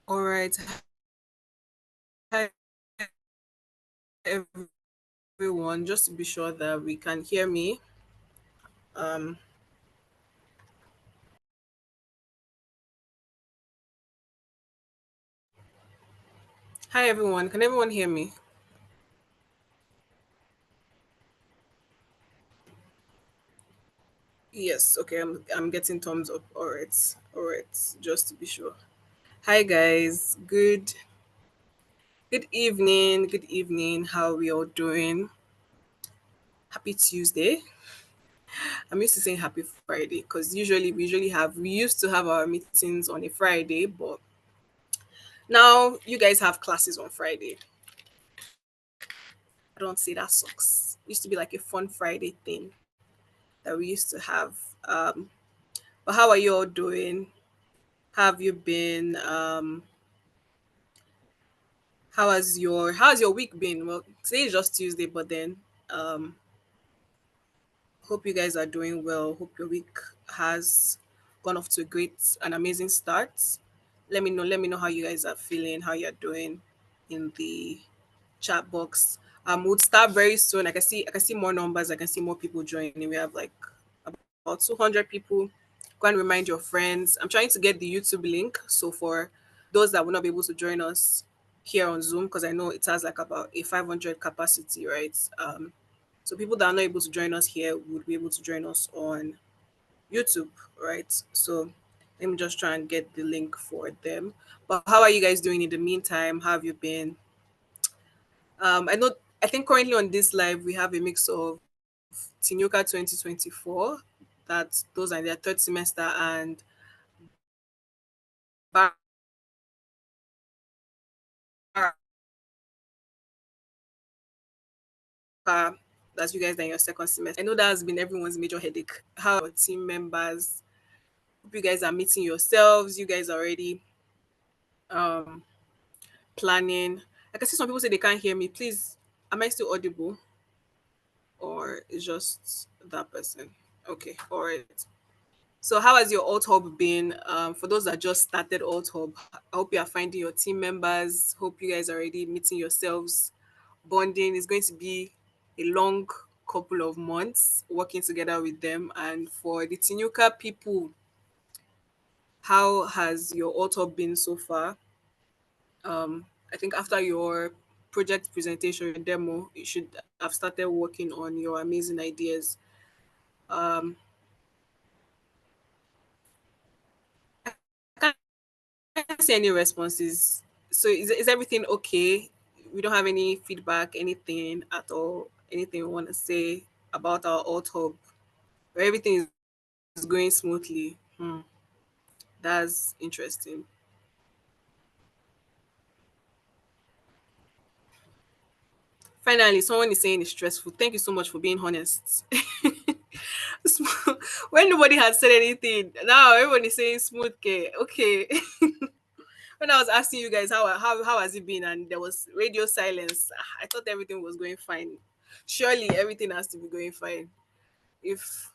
All right. Hi, everyone. Just to be sure that we can hear me. Um, Hi, everyone. Can everyone hear me? Yes. Okay. I'm getting thumbs up. All right. All right. Just to be sure. Hi, guys. Good evening. Good evening. How are we all doing? Happy Tuesday. I'm used to saying Happy Friday because we used to have our meetings on a Friday, but now you guys have classes on Friday. I don't say that sucks. It used to be like a fun Friday thing that we used to have. Um, but how are you all doing? How have you been? How's your week been? Well, today is just Tuesday, but then um, hope you guys are doing well. Hope your week has gone off to a great and amazing start. Let me know how you guys are feeling, how you're doing in the chat box. We'll start very soon. I can see more numbers. I can see more people joining. We have like about 200 people. Go and remind your friends. I'm trying to get the YouTube link. So for those that will not be able to join us here on Zoom, because I know it has like about a 500 capacity, right? So people that are not able to join us here would be able to join us on YouTube, right? So let me just try and get the link for them. But how are you guys doing in the meantime? How have you been? I think currently on this live we have a mix of Tinuka 2024, that those are their third semester, and Bar- that's you guys that in your second semester. I know that has been everyone's major headache. How are your team members? Hope you guys are meeting yourselves. You guys are already um planning. I can see some people say they can't hear me. Please, am I still audible or is just that person? Okay, all right. So how has your alt hub been? For those that just started alt hub, I hope you are finding your team members. Hope you guys are already meeting yourselves. Bonding is going to be a long couple of months working together with them. And for the Tinuka people, how has your alt hub been so far? I think after your project presentation and demo, you should have started working on your amazing ideas. Um, I can't see any responses. So is everything okay? We don't have any feedback, anything at all, anything we want to say about our alt hub, where everything is going smoothly. That's interesting. Finally, someone is saying it's stressful. Thank you so much for being honest. When nobody had said anything, now everyone is saying smooth care. Okay. When I was asking you guys how has it been, and there was radio silence, I thought everything was going fine. Surely everything has to be going fine. If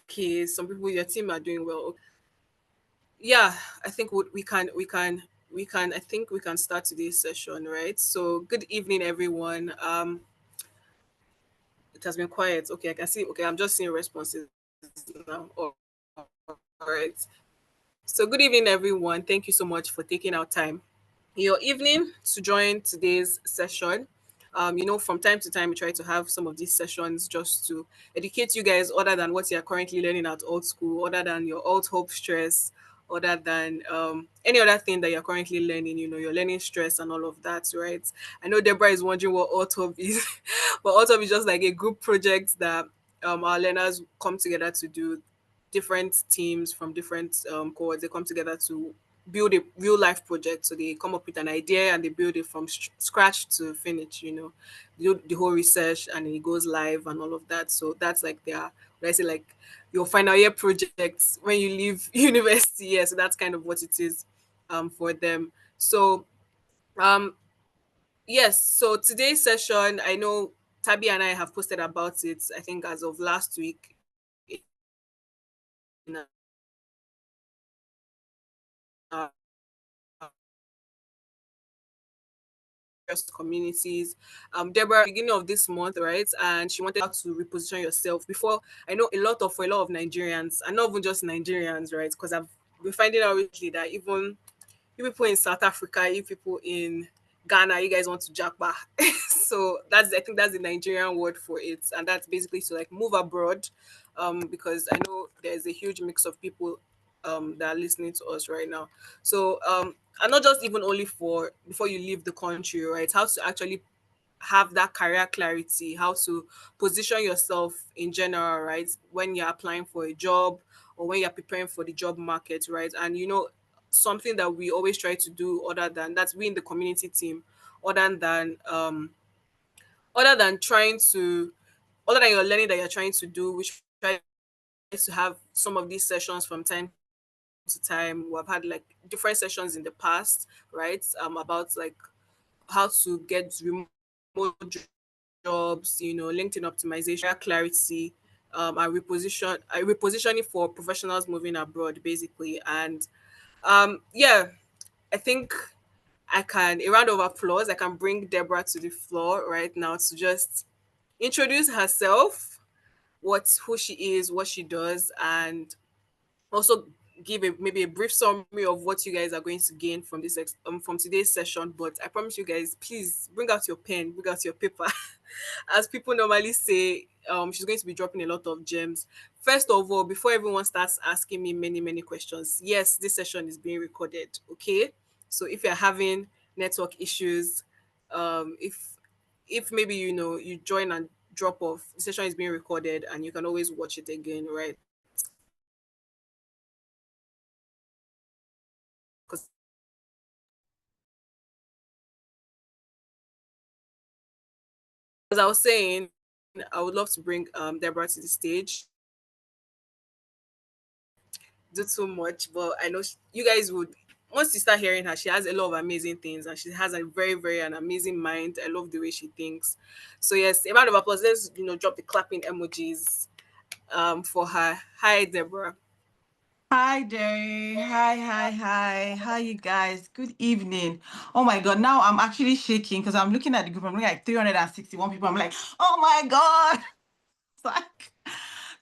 okay, some people your team are doing well. Yeah, I think we can. I think we can start today's session, right? So good evening, everyone. It has been quiet. Okay, I can see. Okay, I'm just seeing responses now. All right. So good evening, everyone. Thank you so much for taking our time your evening to join today's session. From time to time, we try to have some of these sessions just to educate you guys, other than what you're currently learning at old school, other than your old hope stress, other than any other thing that you're currently learning. You're learning stress and all of that, right? I know Deborah is wondering what Auto is, but Auto is just like a group project that our learners come together to do. Different teams from different cohorts, they come together to build a real life project. So they come up with an idea and they build it from scratch to finish. Do the whole research and it goes live and all of that. So that's like what I say, like your final year projects when you leave university. Yeah, so that's kind of what it is for them. So um yes, so today's session, I know Tabby and I have posted about it, I think as of last week, uh, communities. Deborah, beginning of this month, right? And she wanted to reposition yourself. Before, I know for a lot of Nigerians, and not even just Nigerians, right? Because I've been finding out recently that even you people in South Africa, you people in Ghana, you guys want to jackpot. So I think that's the Nigerian word for it, and that's basically to like move abroad, because I know there's a huge mix of people that are listening to us right now. So and not just even only for before you leave the country, right? How to actually have that career clarity, how to position yourself in general, right? When you're applying for a job or when you're preparing for the job market, right? And something that we always try to do other than that's we in the community team, other than other than trying to other than your learning that you're trying to do, which try to have some of these sessions from time to time. We've had like different sessions in the past, right? About like how to get remote jobs, LinkedIn optimization, clarity, and repositioning for professionals moving abroad, basically. And yeah, I think a round of applause. I can bring Deborah to the floor right now to just introduce herself, who she is, what she does, and also give maybe a brief summary of what you guys are going to gain from from today's session. But I promise you guys, please bring out your pen, bring out your paper. As people normally say, she's going to be dropping a lot of gems. First of all, before everyone starts asking me many questions, yes, this session is being recorded. Okay, so if you're having network issues, if maybe you join and drop off, the session is being recorded and you can always watch it again, right? Because as I was saying, I would love to bring Deborah to the stage. Do too much, but I know you guys would. Once you start hearing her, she has a lot of amazing things, and she has a very an amazing mind. I love the way she thinks. So yes, a round of applause. Let's drop the clapping emojis for her. Hi, Deborah. Hi there. Hi. How you guys? Good evening. Oh my God. Now I'm actually shaking because I'm looking at the group. I'm looking at like 361 people. I'm like, oh my God. It's like,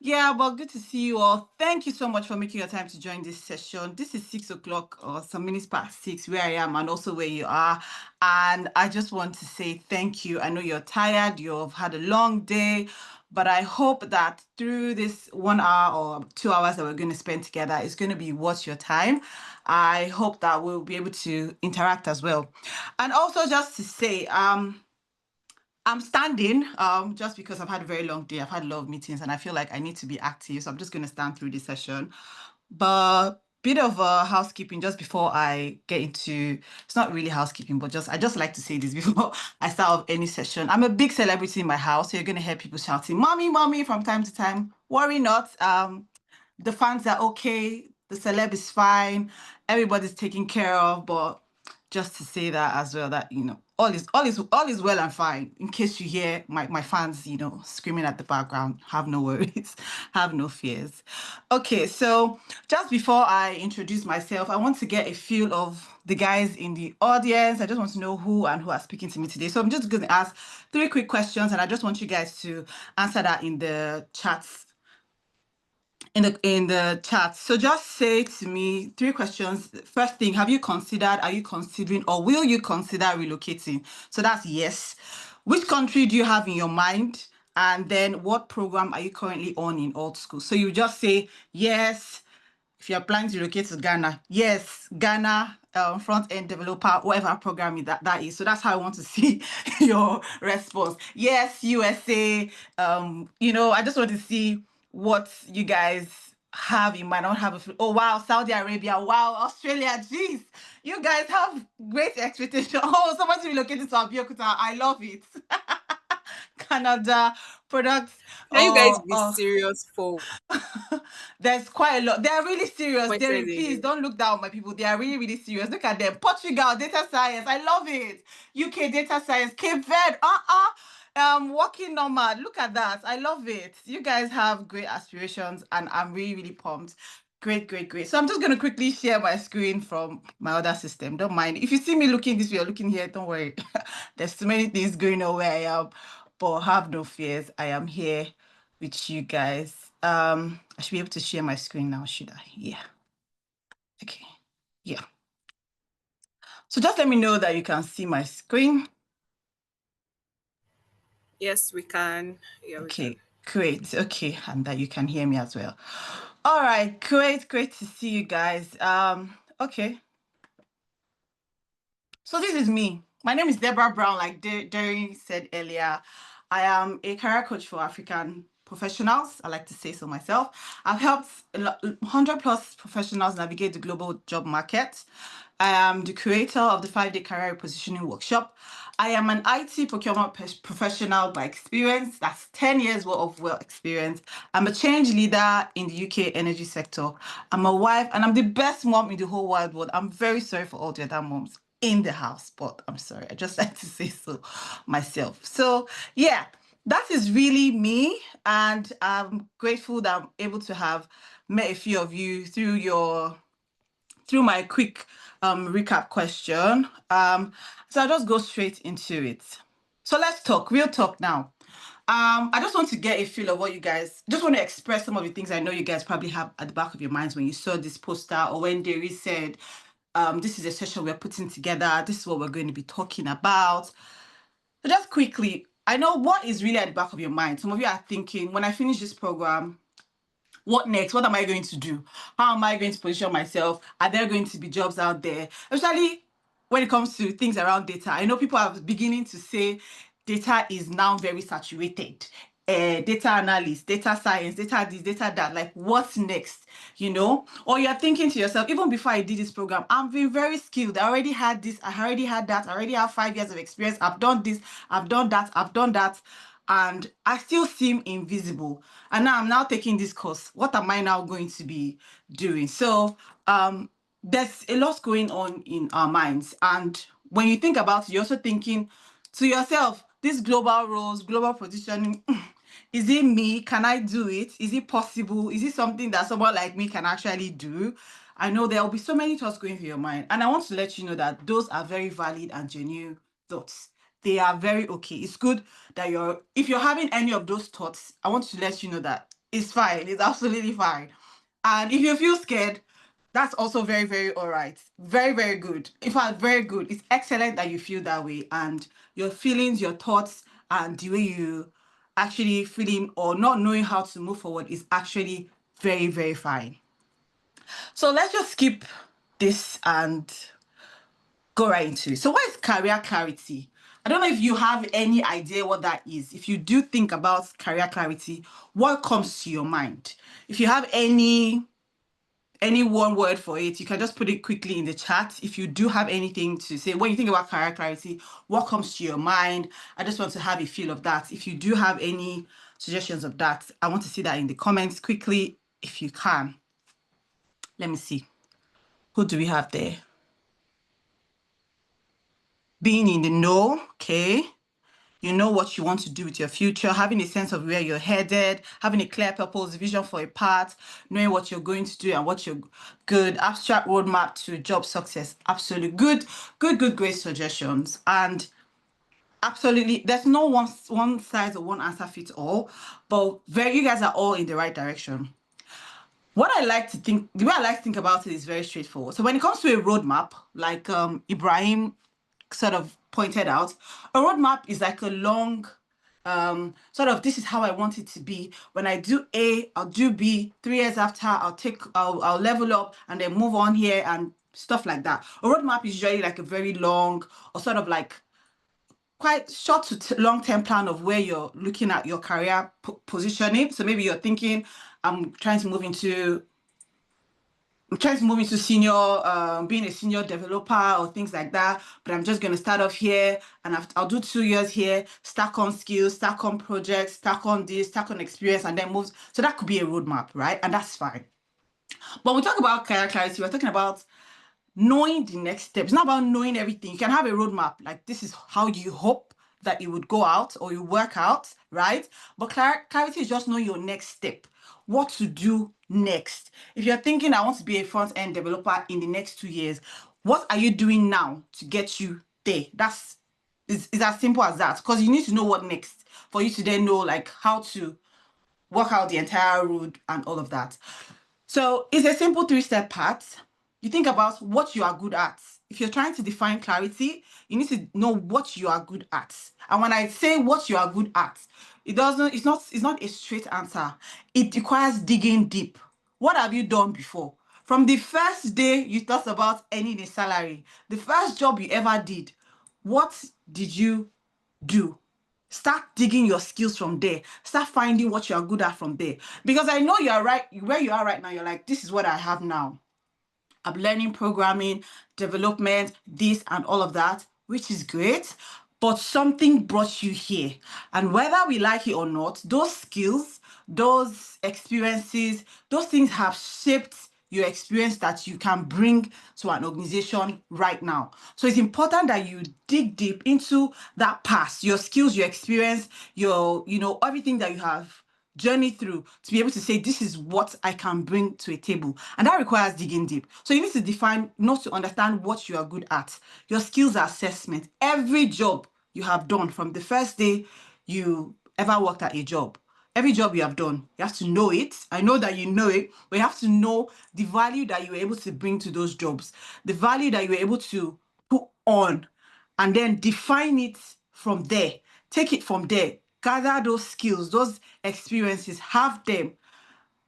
yeah, but good to see you all. Thank you so much for making your time to join this session. This is 6 o'clock or some minutes past 6 where I am and also where you are. And I just want to say thank you. I know you're tired, you've had a long day, but I hope that through this 1 hour or 2 hours that we're going to spend together, it's going to be worth your time. I hope that we'll be able to interact as well. And also just to say, I'm standing just because I've had a very long day. I've had a lot of meetings and I feel like I need to be active. So I'm just going to stand through this session. But bit of housekeeping just before I get into it's not really housekeeping, but I just like to say this before I start off any session. I'm a big celebrity in my house, so you're gonna hear people shouting, "Mommy, mommy," from time to time. Worry not. The fans are okay, the celeb is fine, everybody's taken care of, but just to say that as well, that all is well and fine. In case you hear my fans, screaming at the background, have no worries, have no fears. Okay, so just before I introduce myself, I want to get a feel of the guys in the audience. I just want to know who and who are speaking to me today. So I'm just going to ask 3 quick questions, and I just want you guys to answer that in the chats in the chat. So just say to me 3 questions. First thing, are you considering, or will you consider relocating? So that's yes. Which country do you have in your mind? And then what program are you currently on in old school? So you just say yes. If you're planning to relocate to Ghana, yes, Ghana, front end developer, whatever program that is. So that's how I want to see your response. Yes, USA. I just want to see what you guys have in mind. I don't have oh wow, Saudi Arabia, wow, Australia, jeez, you guys have great expectation. Oh, somebody relocated to Abiyokuta. I love it. Canada products. Can you guys Oh, be oh. serious for There's quite a lot. They are really serious. pointed Please in? don't look down on my people. They are really serious. Look at them. Portugal, data science. I love it. UK, data science. Cape Verde. Walking nomad. Look at that. I love it. You guys have great aspirations, and I'm really, really pumped. Great, great, great. So I'm just gonna quickly share my screen from my other system. Don't mind. If you see me looking this way or looking here, don't worry. There's too many things going on where I am, but have no fears. I am here with you guys. I should be able to share my screen now, should I? Yeah. Okay. Yeah. So just let me know that you can see my screen. Yes, we can. Yeah, we can. Okay, great. Okay, and that you can hear me as well. All right, great, great to see you guys. Okay. So this is me. My name is Deborah Brown, like Derry said earlier. I am a career coach for African professionals. I like to say so myself. I've helped 100 plus professionals navigate the global job market. I am the creator of the 5-day career repositioning workshop. I am an IT procurement professional by experience. That's 10 years worth of work experience. I'm a change leader in the UK energy sector. I'm a wife and I'm the best mom in the whole wide world. I'm very sorry for all the other moms in the house, but I'm sorry. I just like to say so myself. So yeah, that is really me. And I'm grateful that I'm able to have met a few of you through my quick recap question. So I'll just go straight into it. So let's talk, real talk now. I just want to get a feel of what you guys, just want to express some of the things I know you guys probably have at the back of your minds when you saw this poster or when Derry said, this is a session we're putting together, this is what we're going to be talking about. So just quickly, I know what is really at the back of your mind. Some of you are thinking, when I finish this program, what next? What am I going to do? How am I going to position myself? Are there going to be jobs out there? Especially when it comes to things around data. I know people are beginning to say data is now very saturated. Data analyst, data science, data this, data that, like what's next, you know? Or you're thinking to yourself, even before I did this program, I'm being very skilled. I already had this, I already had that, I already have 5 years of experience. I've done this, I've done that, I've done that. And I still seem invisible. And now I'm now taking this course. What am I now going to be doing? So there's a lot going on in our minds. And when you think about it, you're also thinking to yourself, these global roles, global positioning, is it me? Can I do it? Is it possible? Is it something that someone like me can actually do? I know there will be so many thoughts going through your mind. And I want to let you know that those are very valid and genuine thoughts. They are very okay. It's good that if you're having any of those thoughts, I want to let you know that it's fine. It's absolutely fine. And if you feel scared, that's also very, very all right. Very, very good. In fact, very good. It's excellent that you feel that way. And your feelings, your thoughts, and the way you actually feeling or not knowing how to move forward is actually very, very fine. So let's just skip this and go right into it. So what is career clarity? I don't know if you have any idea what that is. If you do think about career clarity, what comes to your mind? If you have any one word for it, you can just put it quickly in the chat. If you do have anything to say, when you think about career clarity, what comes to your mind? I just want to have a feel of that. If you do have any suggestions of that, I want to see that in the comments quickly, if you can. Let me see. Who do we have there? Being in the know, okay. You know what you want to do with your future, having a sense of where you're headed, having a clear purpose, vision for a path, knowing what you're going to do and what you're good, abstract roadmap to job success. Absolutely good, great suggestions. And absolutely, there's no one size or one answer fits all, but you guys are all in the right direction. What I like to think, the way I like to think about it is very straightforward. So when it comes to a roadmap, like Ibrahim sort of pointed out, a roadmap is like a long sort of, this is how I want it to be. When I do A, I'll do B. 3 years after, I'll level up and then move on here and stuff like that. A roadmap is usually like a very long or sort of like quite short to long-term plan of where you're looking at your career positioning. So maybe you're thinking, I'm trying to move into senior, being a senior developer or things like that, but I'm just going to start off here and I'll do 2 years here, stack on skills, stack on projects, stack on this, stack on experience, and then move. So that could be a roadmap, right? And that's fine. But when we talk about career clarity, we're talking about knowing the next step. It's not about knowing everything. You can have a roadmap, like this is how you hope that you would go out or you work out, right? But clarity is just know your next step, what to do next. If you're thinking, I want to be a front-end developer in the next 2 years, what are you doing now to get you there? It's as simple as that, because you need to know what next for you to then know like how to work out the entire road and all of that. So it's a simple 3-step path. You think about what you are good at. If you're trying to define clarity, you need to know what you are good at. And when I say what you are good at, it's not a straight answer. It requires digging deep. What have you done before? From the first day you thought about earning a salary, the first job you ever did, what did you do? Start digging your skills from there. Start finding what you are good at from there. Because I know you are right where you are right now. You're like, this is what I have now. I'm learning programming, development, this and all of that, which is great. But something brought you here. And whether we like it or not, those skills, those experiences, those things have shaped your experience that you can bring to an organization right now. So it's important that you dig deep into that past, your skills, your experience, your, everything that you have journey through to be able to say, this is what I can bring to a table. And that requires digging deep. So you need to define, not to understand what you are good at. Your skills assessment. Every job you have done from the first day you ever worked at a job, every job you have done, you have to know it. I know that you know it, but you have to know the value that you were able to bring to those jobs, the value that you were able to put on, and then define it from there. Take it from there. Gather those skills, those experiences, have them.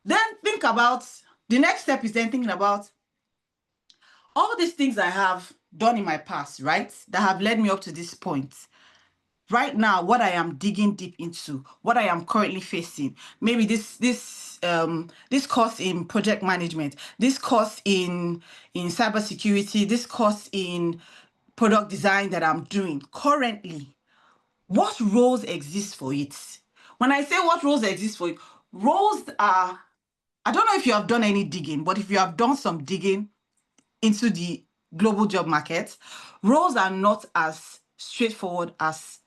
Then think about, the next step is then thinking about all these things I have done in my past, right? That have led me up to this point. Right now, what I am digging deep into, what I am currently facing, maybe this course in project management, this course in cybersecurity, this course in product design that I'm doing currently. What roles exist for it? When I say what roles exist for it, roles are, I don't know if you have done any digging, but if you have done some digging into the global job market, roles are not as straightforward as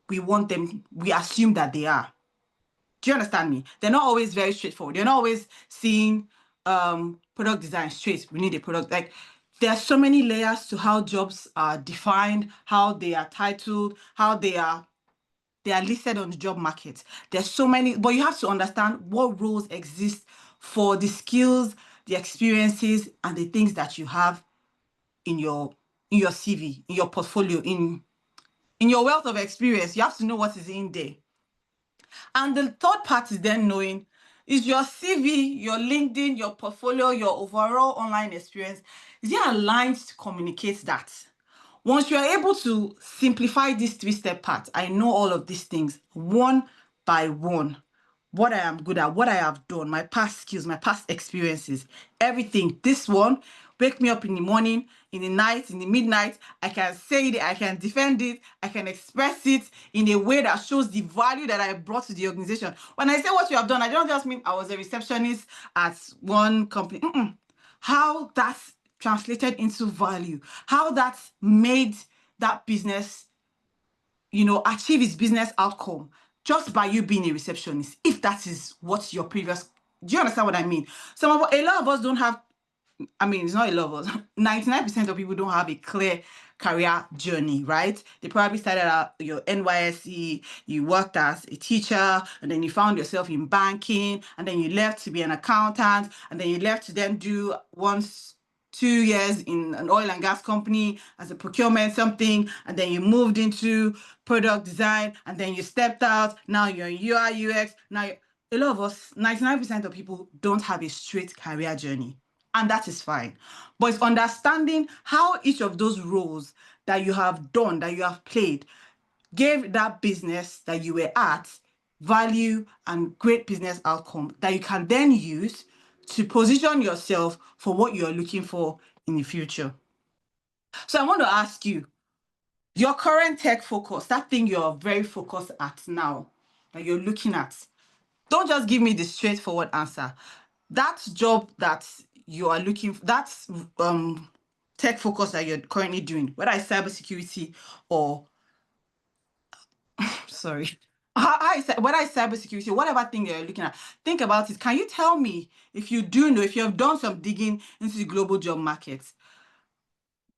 we want them, we assume that they are. Do you understand me? They're not always very straightforward. They're not always seeing product design straight. We need a product. Like, there are so many layers to how jobs are defined, how they are titled, how they are listed on the job market. There's so many, but you have to understand what roles exist for the skills, the experiences, and the things that you have in your CV, in your portfolio, in your wealth of experience. You have to know what is in there. And the third part is then knowing, is your CV, your LinkedIn, your portfolio, your overall online experience, is it aligned to communicate that? Once you are able to simplify this 3-step path, I know all of these things one by one, what I am good at, what I have done, my past skills, my past experiences, everything. This one, wake me up in the morning, in the night, in the midnight, I can say it, I can defend it, I can express it in a way that shows the value that I brought to the organization. When I say what you have done, I don't just mean I was a receptionist at one company. How that's translated into value, how that's made that business, achieve its business outcome just by you being a receptionist, if that is what your previous, do you understand what I mean? A lot of us don't have, it's not a lot of us, 99% of people don't have a clear career journey, right? They probably started out your NYSC, you worked as a teacher, and then you found yourself in banking, and then you left to be an accountant, and then you left to then do 2 years in an oil and gas company as a procurement something, and then you moved into product design, and then you stepped out, now you're in UI UX. Now, a lot of us, 99% of people don't have a straight career journey. And that is fine. But it's understanding how each of those roles that you have done, that you have played, gave that business that you were at value and great business outcome that you can then use to position yourself for what you're looking for in the future. So I want to ask you, your current tech focus, that thing you're very focused at now, that you're looking at, don't just give me the straightforward answer. That job that you are looking for, that's tech focus that you're currently doing, whether it's cybersecurity or sorry. Whether it's cybersecurity, whatever thing you're looking at, think about it. Can you tell me if you do know, if you have done some digging into the global job market,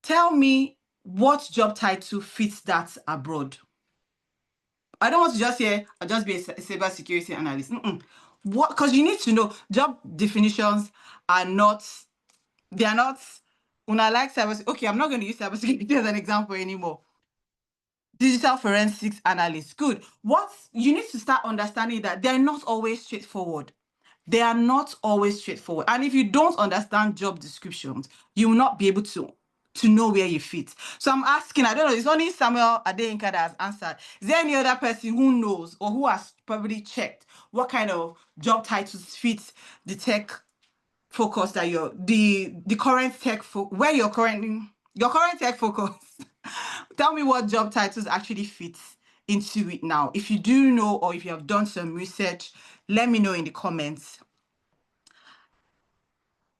tell me what job title fits that abroad? I don't want to just say, I'll just be a cybersecurity analyst. What? Because you need to know job definitions are not, they are not, when I like cyber, okay, I'm not going to use cybersecurity as an example anymore. Digital forensics analyst. Good. What you need to start understanding that they're not always straightforward. They are not always straightforward. And if you don't understand job descriptions, you will not be able to know where you fit. So I'm asking, I don't know, it's only Samuel Adeyinka that has answered. Is there any other person who knows or who has probably checked what kind of job titles fit the tech focus that the current tech where your current tech focus? Tell me what job titles actually fit into it now. If you do know, or if you have done some research, let me know in the comments.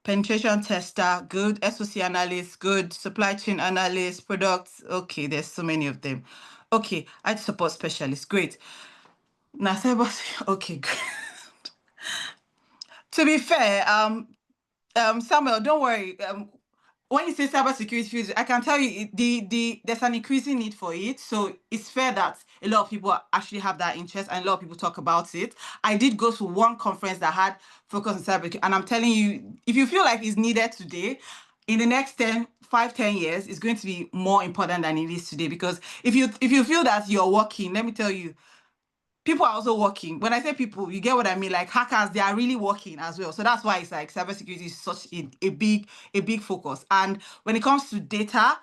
Penetration tester, good. SOC analyst, good. Supply chain analyst, products, okay, there's so many of them. Okay, IT support specialist, great. Now, okay, good. To be fair, Samuel, don't worry. When you say cybersecurity field, I can tell you there's an increasing need for it. So it's fair that a lot of people actually have that interest and a lot of people talk about it. I did go to one conference that had focus on cybersecurity, and I'm telling you, if you feel like it's needed today, in the next 10 years, it's going to be more important than it is today. Because if you feel that you're working, let me tell you, people are also working. When I say people, you get what I mean? Like hackers, they are really working as well. So that's why it's like cybersecurity is such a big focus. And when it comes to data,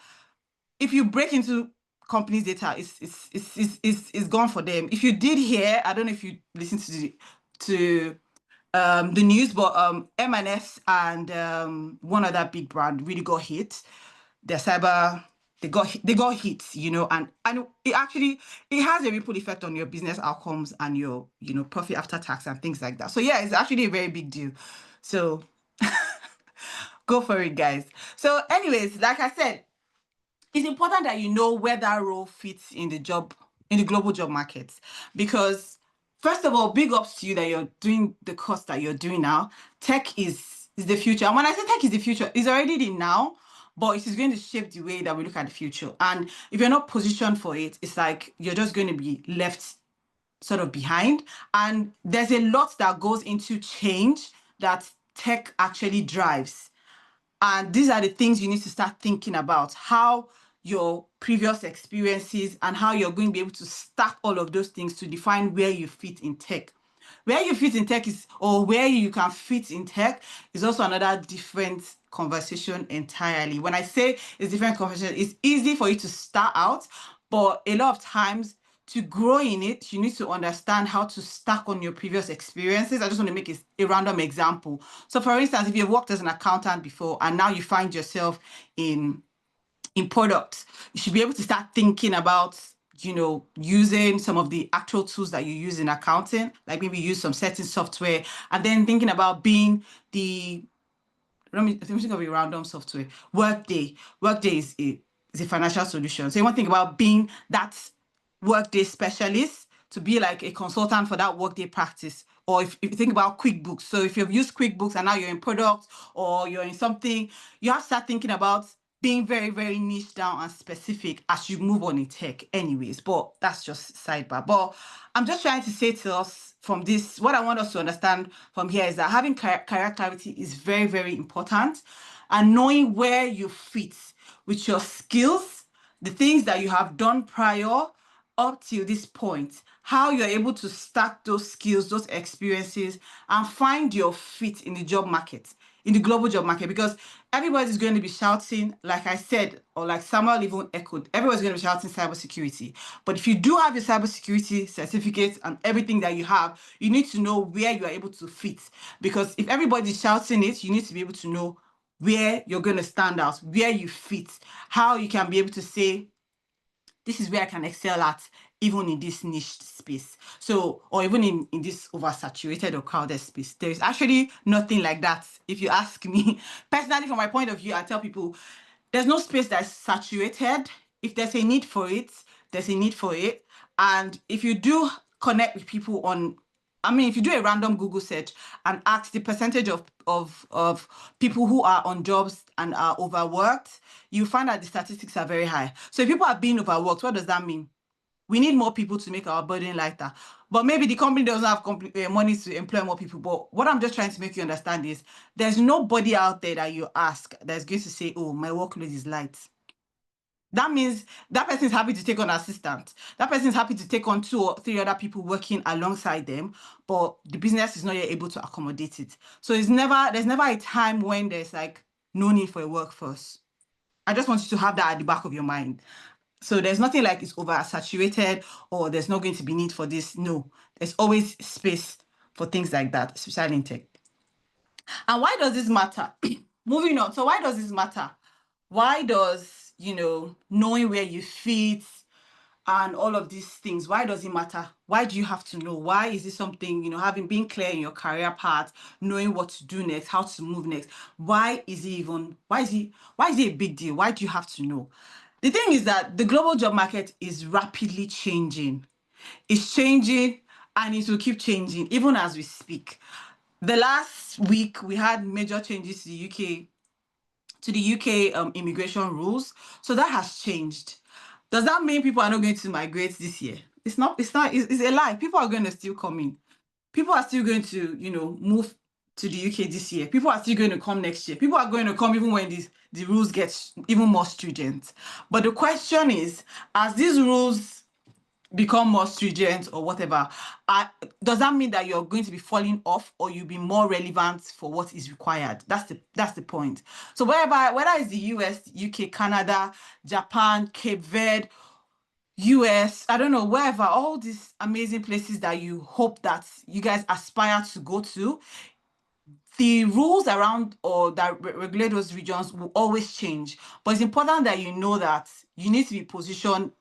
if you break into companies' data, it's gone for them. If you did hear, I don't know if you listened to the news, but M&S and one other big brand really got hit. Their cyber, they got hit, and it has a ripple effect on your business outcomes and your profit after tax and things like that. So yeah, it's actually a very big deal. So go for it, guys. So anyways, like I said, it's important that you know where that role fits in the global job market, because first of all, big ups to you that you're doing the course that you're doing now. Tech is the future. And when I say tech is the future, it's already the now, but it is going to shape the way that we look at the future. And if you're not positioned for it, it's like you're just going to be left sort of behind. And there's a lot that goes into change that tech actually drives. And these are the things you need to start thinking about, how your previous experiences and how you're going to be able to stack all of those things to define where you fit in tech. Where you fit in tech or where you can fit in tech is also another different conversation entirely. When I say it's different conversation, it's easy for you to start out, but a lot of times to grow in it, you need to understand how to stack on your previous experiences. I just want to make a random example. So for instance, if you've worked as an accountant before and now you find yourself in products, you should be able to start thinking about using some of the actual tools that you use in accounting, like maybe use some certain software, and then thinking about being let me think of a random software. Workday is a financial solution. So you want to think about being that Workday specialist, to be like a consultant for that Workday practice. Or if you think about QuickBooks, so if you've used QuickBooks and now you're in product or you're in something, you have to start thinking about being very, very niche down and specific as you move on in tech anyways. But that's just sidebar. But I'm just trying to say to us from this, what I want us to understand from here is that having career clarity is very, very important, and knowing where you fit with your skills, the things that you have done prior up till this point, how you're able to stack those skills, those experiences, and find your fit in the job market, in the global job market, because everybody's going to be shouting, like I said, or like Samuel even echoed, everybody's going to be shouting cybersecurity. But if you do have your cybersecurity certificate and everything that you have, you need to know where you are able to fit. Because if everybody's shouting it, you need to be able to know where you're going to stand out, where you fit, how you can be able to say, this is where I can excel at, even in this niche space. So, or even in this oversaturated or crowded space. There is actually nothing like that, if you ask me. Personally, from my point of view, I tell people, there's no space that's saturated. If there's a need for it, there's a need for it. And if you do connect with people on, I mean, if you do a random Google search and ask the percentage of people who are on jobs and are overworked, you find that the statistics are very high. So if people are being overworked, what does that mean? We need more people to make our burden lighter. But maybe the company doesn't have money to employ more people. But what I'm just trying to make you understand is there's nobody out there that you ask that's going to say, oh, my workload is light. That means that person is happy to take on assistant. That person is happy to take on 2 or 3 other people working alongside them, but the business is not yet able to accommodate it. So there's never a time when there's like no need for a workforce. I just want you to have that at the back of your mind. So there's nothing like it's oversaturated or there's not going to be need for this. No, there's always space for things like that, especially in tech. And why does this matter? Moving on. So why does this matter? Why does, knowing where you fit and all of these things, why does it matter? Why do you have to know? Why is it something, having been clear in your career path, knowing what to do next, how to move next? Why is it a big deal? Why do you have to know? The thing is that the global job market is rapidly changing. It's changing and it will keep changing even as we speak. The last week, we had major changes to the UK immigration rules. So that has changed. Does that mean people are not going to migrate this year? It's a lie. People are going to still come in. People are still going to, move to the UK this year. People are still going to come next year. People are going to come even when the rules get even more stringent. But the question is, as these rules become more stringent or whatever, does that mean that you're going to be falling off or you'll be more relevant for what is required? That's the point. So whether it's the US, UK, Canada, Japan, Cape Verde, US, I don't know, wherever, all these amazing places that you hope that you guys aspire to go to, the rules around or that regulate those regions will always change. But it's important that you know that you need to be positioned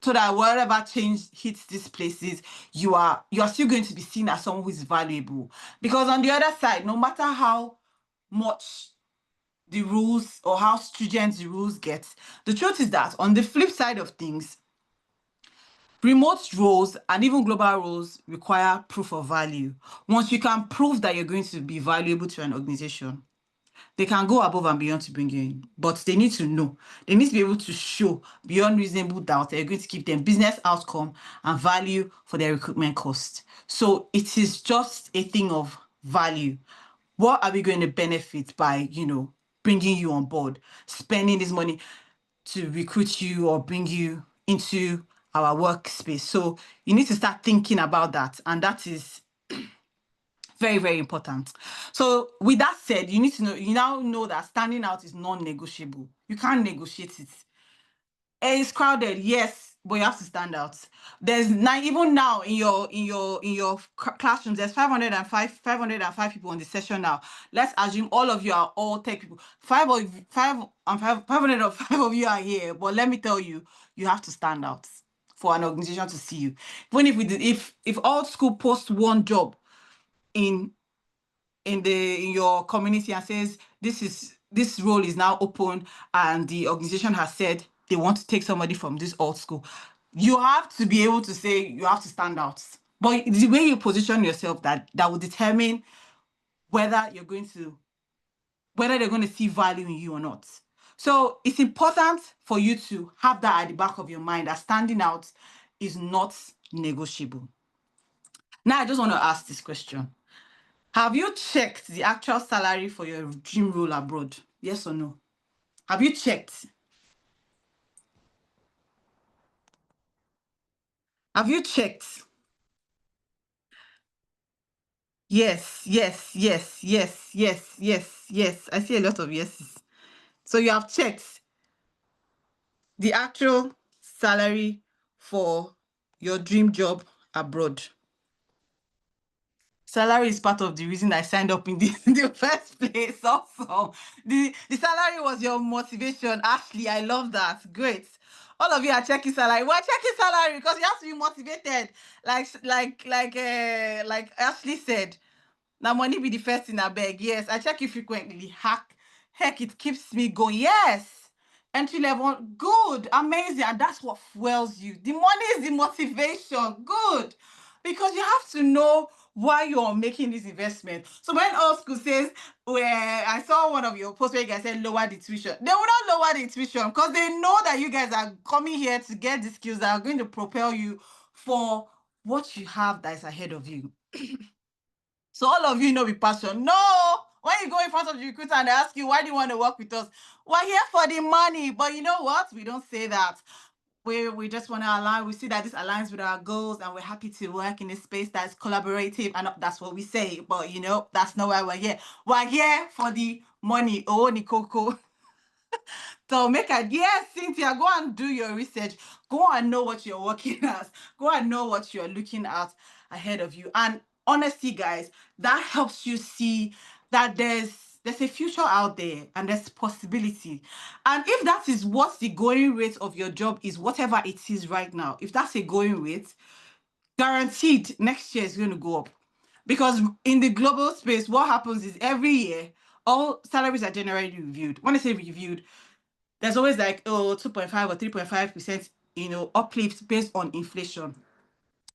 so that whatever change hits these places, you are still going to be seen as someone who is valuable. Because on the other side, no matter how much the rules or how stringent the rules get, the truth is that on the flip side of things, remote roles and even global roles require proof of value. Once you can prove that you're going to be valuable to an organization, they can go above and beyond to bring you in, but they need to know. They need to be able to show beyond reasonable doubt that you're going to give them business outcome and value for their recruitment cost. So it is just a thing of value. What are we going to benefit by, bringing you on board, spending this money to recruit you or bring you into our workspace? So you need to start thinking about that. And that is very, very important. So with that said, you now know that standing out is non-negotiable. You can't negotiate it. It's crowded, yes, but you have to stand out. There's even now in your classrooms, there's 505 people on the session now. Let's assume all of you are all tech people. 505 of you are here, but let me tell you, you have to stand out for an organization to see you. Even if all school posts one job in your community and says this role is now open and the organization has said they want to take somebody from this old school, you have to be able to say you have to stand out. But the way you position yourself, that will determine whether they're going to see value in you or not. So it's important for you to have that at the back of your mind, that standing out is not negotiable. Now I just want to ask this question. Have you checked the actual salary for your dream role abroad? Yes or no? Have you checked? Have you checked? Yes, yes, yes, yes, yes, yes, yes. I see a lot of yeses. So you have checked the actual salary for your dream job abroad. Salary is part of the reason I signed up in the first place. Also, the salary was your motivation. Ashley, I love that. Great. All of you are checking salary. We're checking salary because you have to be motivated. Like Ashley said, now money be the first thing I beg. Yes, I check it frequently. Heck, it keeps me going. Yes, entry level, good, amazing. And that's what fuels you. The money is the motivation, good. Because you have to know why you're making this investment. So when old school says, where I saw one of your posts where you guys said lower the tuition, they will not lower the tuition because they know that you guys are coming here to get the skills that are going to propel you for what you have that is ahead of you. So all of you know with passion. No, when you go in front of the recruiter and they ask you, why do you want to work with us? We're here for the money. But you know what? We don't say that. We just want to align. We see that this aligns with our goals and we're happy to work in a space that's collaborative. And that's what we say. But you know, that's not why we're here. We're here for the money. Oh, Nikoko. So make a yes, Cynthia, go and do your research. Go and know what you're working at. Go and know what you're looking at ahead of you. And honestly, guys, that helps you see that there's a future out there and there's possibility. And if that is what the going rate of your job is, whatever it is right now, if that's a going rate, guaranteed next year is going to go up. Because in the global space, what happens is every year, all salaries are generally reviewed. When I say reviewed, there's always like 2.5 or 3.5%, uplift based on inflation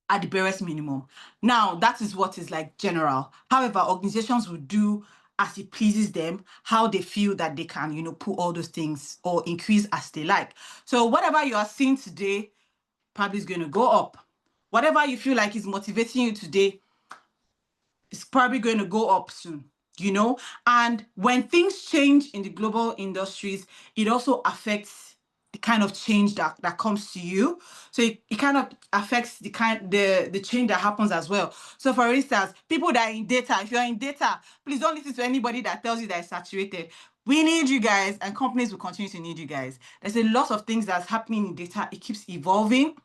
at the barest minimum. Now, that is what is like general. However, organizations will do as it pleases them, how they feel that they can, put all those things or increase as they like. So whatever you are seeing today probably is going to go up. Whatever you feel like is motivating you today is probably going to go up soon. And when things change in the global industries, it also affects the kind of change that comes to you. So it kind of affects the change that happens as well. So for instance, people that are in data, if you're in data, please don't listen to anybody that tells you that it's saturated. We need you guys, and companies will continue to need you guys. There's a lot of things that's happening in data. It keeps evolving.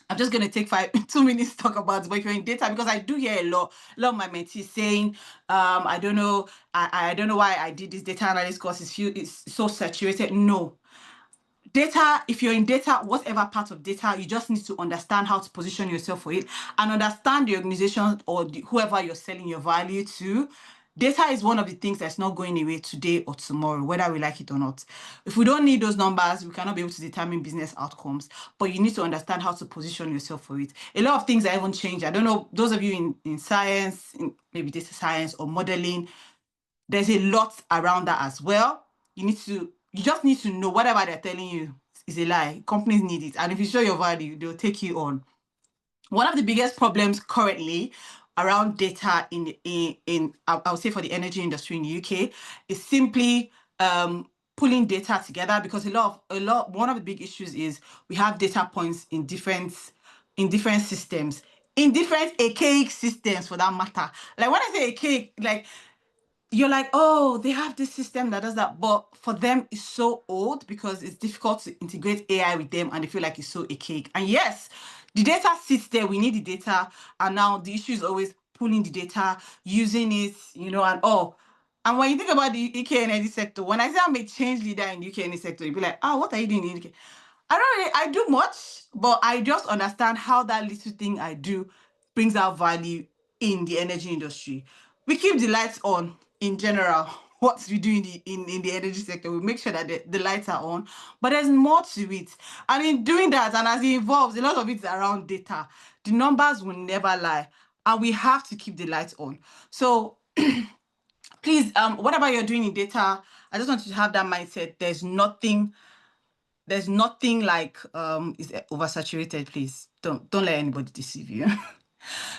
I'm just going to take 2 minutes to talk about, but if you're in data, because I do hear a lot of my mentees saying, I don't know, I don't know why I did this data analyst course. It's so saturated. No. Data, if you're in data, whatever part of data, you just need to understand how to position yourself for it and understand the organization or whoever you're selling your value to. Data is one of the things that's not going away today or tomorrow, whether we like it or not. If we don't need those numbers, we cannot be able to determine business outcomes, but you need to understand how to position yourself for it. A lot of things haven't changed. I don't know, those of you in science, maybe data science or modeling, there's a lot around that as well. You just need to know whatever they're telling you is a lie. Companies need it. And if you show your value, they'll take you on. One of the biggest problems currently around data in I would say for the energy industry in the UK is simply pulling data together, because one of the big issues is we have data points in different systems, in different archaic systems for that matter. Like when I say archaic, like you're like, oh, they have this system that does that. But for them, it's so old because it's difficult to integrate AI with them and they feel like it's so archaic. And yes, the data sits there. We need the data. And now the issue is always pulling the data, using it, and all. And when you think about the UK energy sector, when I say I'm a change leader in the UK energy sector, you'll be like, oh, what are you doing in the UK? I do much, but I just understand how that little thing I do brings out value in the energy industry. We keep the lights on in general. What we do in the energy sector, we make sure that the lights are on, but there's more to it. And in doing that, and as it evolves, a lot of it's around data. The numbers will never lie, and we have to keep the lights on. So please, whatever you're doing in data, I just want you to have that mindset. There's nothing like is oversaturated. Please don't let anybody deceive you.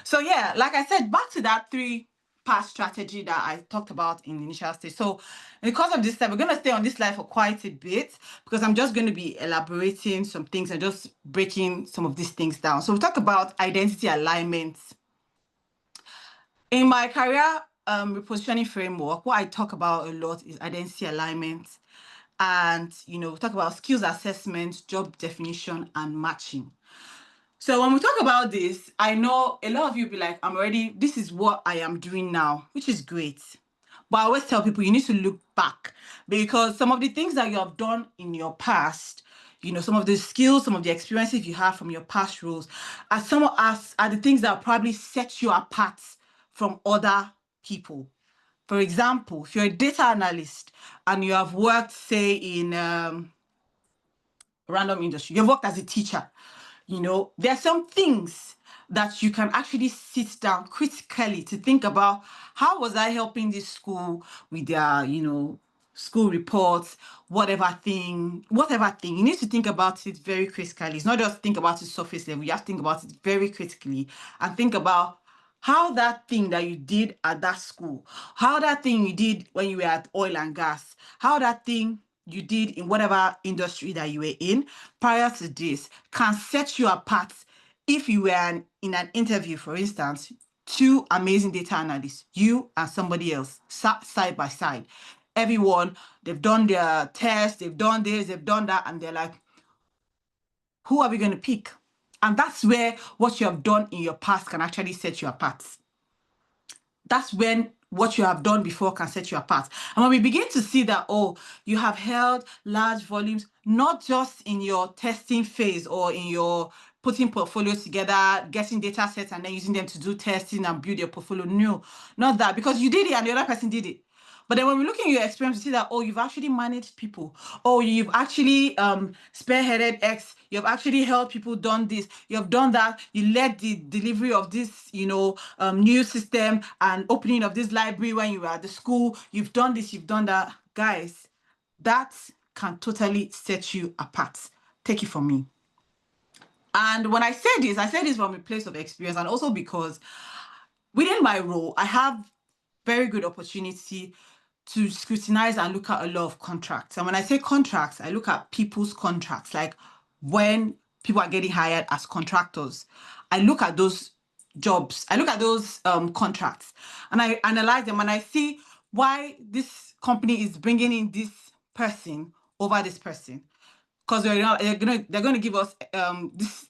So yeah, like I said, back to that 3-part strategy that I talked about in the initial stage. So because of this time, we're going to stay on this slide for quite a bit because I'm just going to be elaborating some things and just breaking some of these things down. So we'll talk about identity alignment. In my career repositioning framework, what I talk about a lot is identity alignment. And, talk about skills assessment, job definition, and matching. So when we talk about this, I know a lot of you be like, this is what I am doing now, which is great. But I always tell people you need to look back, because some of the things that you have done in your past, some of the skills, some of the experiences you have from your past roles are the things that probably set you apart from other people. For example, if you're a data analyst and you have worked, say, in random industry. You've worked as a teacher. You know, there are some things that you can actually sit down critically to think about, how was I helping this school with their, you know, school reports, whatever thing. You need to think about it very critically. It's not just think about it surface level. You have to think about it very critically and think about how that thing that you did at that school, how that thing you did when you were at oil and gas, how that thing you did in whatever industry that you were in prior to this can set you apart. If you were in an interview, for instance, two amazing data analysts, you and somebody else, sat side by side. Everyone, they've done their test, they've done this, they've done that, and they're like, who are we going to pick? And that's where what you have done in your past can actually set you apart. That's when what you have done before can set you apart. And when we begin to see that, oh, you have held large volumes, not just in your testing phase or in your putting portfolios together, getting data sets and then using them to do testing and build your portfolio. No, not that, because you did it and the other person did it. But then when we look at your experience, we see that, oh, you've actually managed people. Oh, you've actually spearheaded X. You've actually helped people done this. You've done that. You led the delivery of this, you know, new system and opening of this library when you were at the school. You've done this, you've done that. Guys, that can totally set you apart. Take it from me. And when I say this from a place of experience, and also because within my role, I have very good opportunity to scrutinize and look at a lot of contracts. And when I say contracts, I look at people's contracts, like when people are getting hired as contractors. I look at those jobs, I look at those contracts, and I analyze them, and I see why this company is bringing in this person over this person. Because they're gonna give us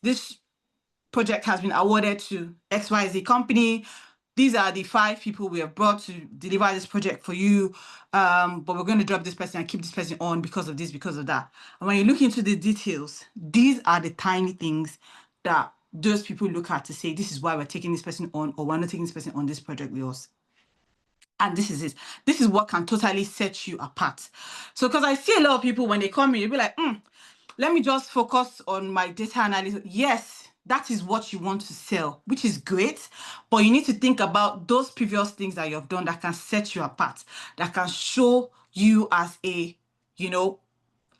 this project has been awarded to XYZ company. These are the 5 people we have brought to deliver this project for you. But we're going to drop this person and keep this person on because of this, because of that. And when you look into the details, these are the tiny things that those people look at to say, this is why we're taking this person on, or we're not taking this person on this project with us. And this is it. This is what can totally set you apart. So, because I see a lot of people when they come in, they'll be like, let me just focus on my data analysis. Yes, that is what you want to sell, which is great. But you need to think about those previous things that you've done that can set you apart, that can show you as a, you know,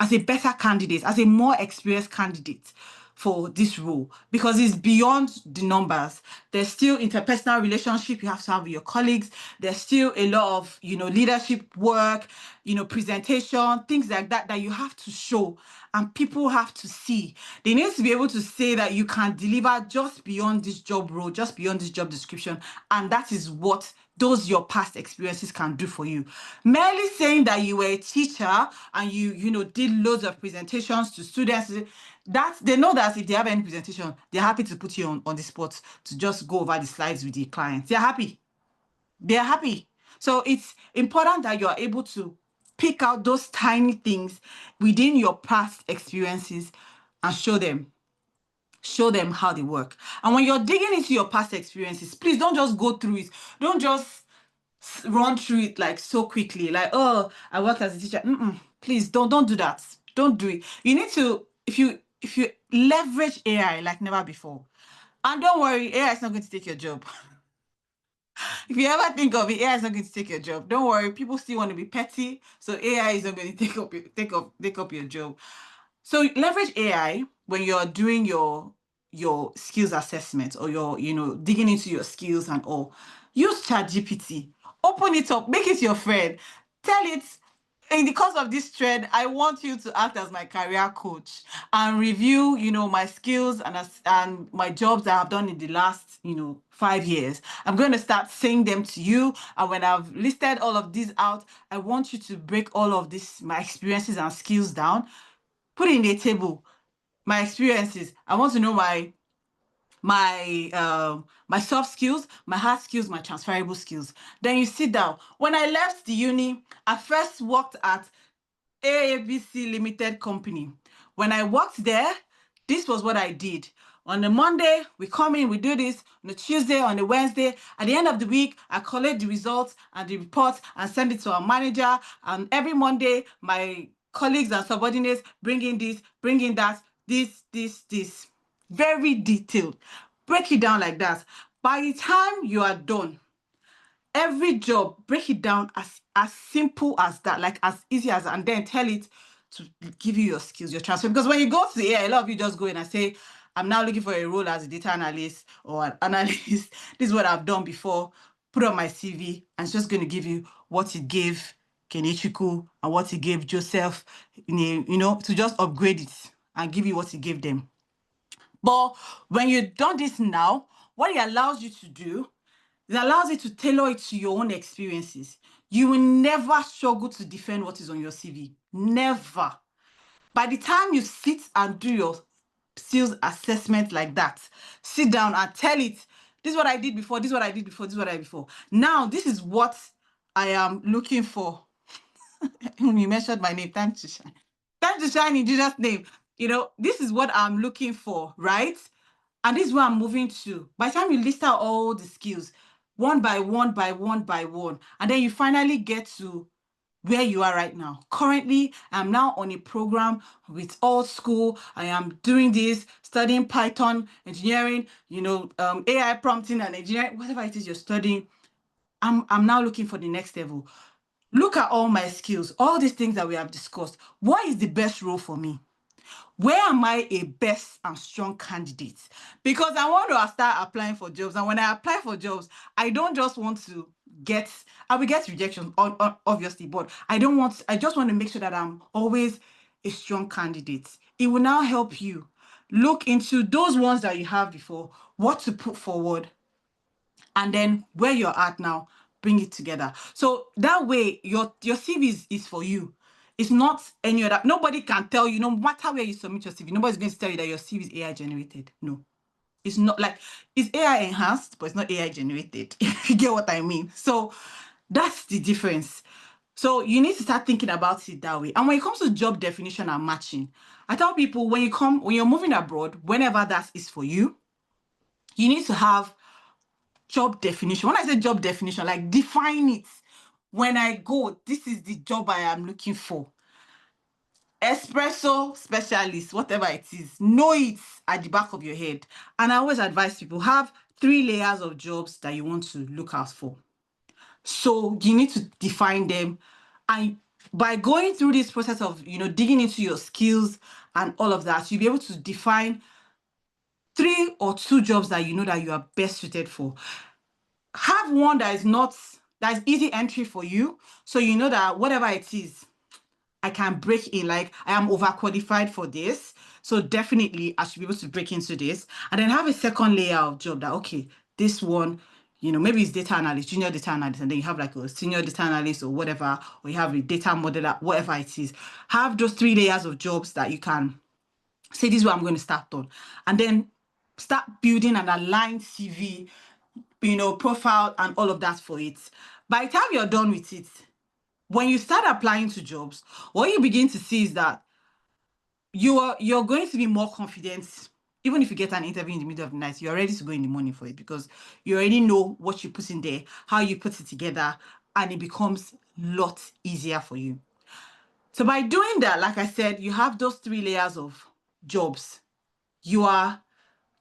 as a better candidate, as a more experienced candidate for this role, because it's beyond the numbers. There's still interpersonal relationship you have to have with your colleagues. There's still a lot of, you know, leadership work, you know, presentation, things like that, that you have to show and people have to see. They need to be able to say that you can deliver just beyond this job role, just beyond this job description. And that is what those your past experiences can do for you. Merely saying that you were a teacher and you know, did loads of presentations to students, that they know that if they have any presentation, they're happy to put you on the spot to just go over the slides with the clients. They're happy. They're happy. So it's important that you are able to pick out those tiny things within your past experiences and show them how they work. And when you're digging into your past experiences, please don't just go through it. Don't just run through it like so quickly, like, oh, I worked as a teacher. Please don't do that. Don't do it. You need to, if you leverage AI like never before, and don't worry, AI is not going to take your job. If you ever think of it, AI is not going to take your job. Don't worry, people still want to be petty, so AI is not going to take up your job. So leverage AI when you're doing your skills assessment, or your, you know, digging into your skills and all. Use ChatGPT. Open it up, make it your friend. Tell it, in the course of this trend, I want you to act as my career coach and review, you know, my skills and my jobs that I've done in the last, you know, 5 years. I'm going to start saying them to you. And when I've listed all of these out, I want you to break all of this, my experiences and skills down, put it in a table. My experiences. I want to know my soft skills, my hard skills, my transferable skills. Then you sit down. When I left the uni, I first worked at AABC Limited Company. When I worked there, this was what I did. On a Monday, we come in, we do this. On a Tuesday, on a Wednesday, at the end of the week, I collect the results and the reports and send it to our manager. And every Monday, my colleagues and subordinates, bring in this, bring in that, this. Very detailed. Break it down like that. By the time you are done, every job, break it down as simple as that, like as easy as, and then tell it to give you your skills, your transfer. Because when you go to the air, a lot of you just go in and say, I'm now looking for a role as a data analyst or an analyst. This is what I've done before. Put on my CV, and it's just going to give you what it gave Kenechukwu and what it gave Joseph, to just upgrade it and give you what it gave them. But when you've done this now, what it allows you to do, it allows you to tailor it to your own experiences. You will never struggle to defend what is on your CV. Never. By the time you sit and do your skills assessment like that, sit down and tell it, this is what I did before, this is what I did before, this is what I did before. Now, this is what I am looking for. You mentioned my name. Time to shine. Time to shine in Jesus' name. This is what I'm looking for, right? And this is where I'm moving to. By the time you list out all the skills, one by one, and then you finally get to where you are right now. Currently, I'm now on a program with Alt School. I am doing this, studying Python, engineering, AI prompting and engineering, whatever it is you're studying. I'm now looking for the next level. Look at all my skills, all these things that we have discussed. What is the best role for me? Where am I a best and strong candidate? Because I want to start applying for jobs. And when I apply for jobs, I don't just want to I will get rejection, obviously, but I just want to make sure that I'm always a strong candidate. It will now help you look into those ones that you have before, what to put forward, and then where you're at now, bring it together. So that way, your CV is for you. It's not any other. Nobody can tell you, no matter where you submit your CV, nobody's going to tell you that your CV is AI generated. No. It's not like, it's AI enhanced, but it's not AI generated, if you get what I mean. So that's the difference. So you need to start thinking about it that way. And when it comes to job definition and matching, I tell people when you're moving abroad, whenever that is for you, you need to have job definition. When I say job definition, like define it. When I go, this is the job I am looking for. Espresso specialist, whatever it is, know it at the back of your head. And I always advise people, have 3 layers of jobs that you want to look out for. So you need to define them. And by going through this process of, digging into your skills and all of that, you'll be able to define 3 or 2 jobs that you know that you are best suited for. Have one that is easy entry for you. So you know that whatever it is, I can break in, like I am overqualified for this. So definitely I should be able to break into this. And then have a second layer of job that, okay, this one, maybe it's data analyst, junior data analyst, and then you have like a senior data analyst or whatever, or you have a data modeler, whatever it is. Have those 3 layers of jobs that you can say, this is what I'm going to start on. And then start building an aligned CV, profile and all of that for it. By the time you're done with it, when you start applying to jobs, what you begin to see is that you're going to be more confident. Even if you get an interview in the middle of the night, you're ready to go in the morning for it because you already know what you put in there, how you put it together, and it becomes a lot easier for you. So by doing that, like I said, you have those 3 layers of jobs.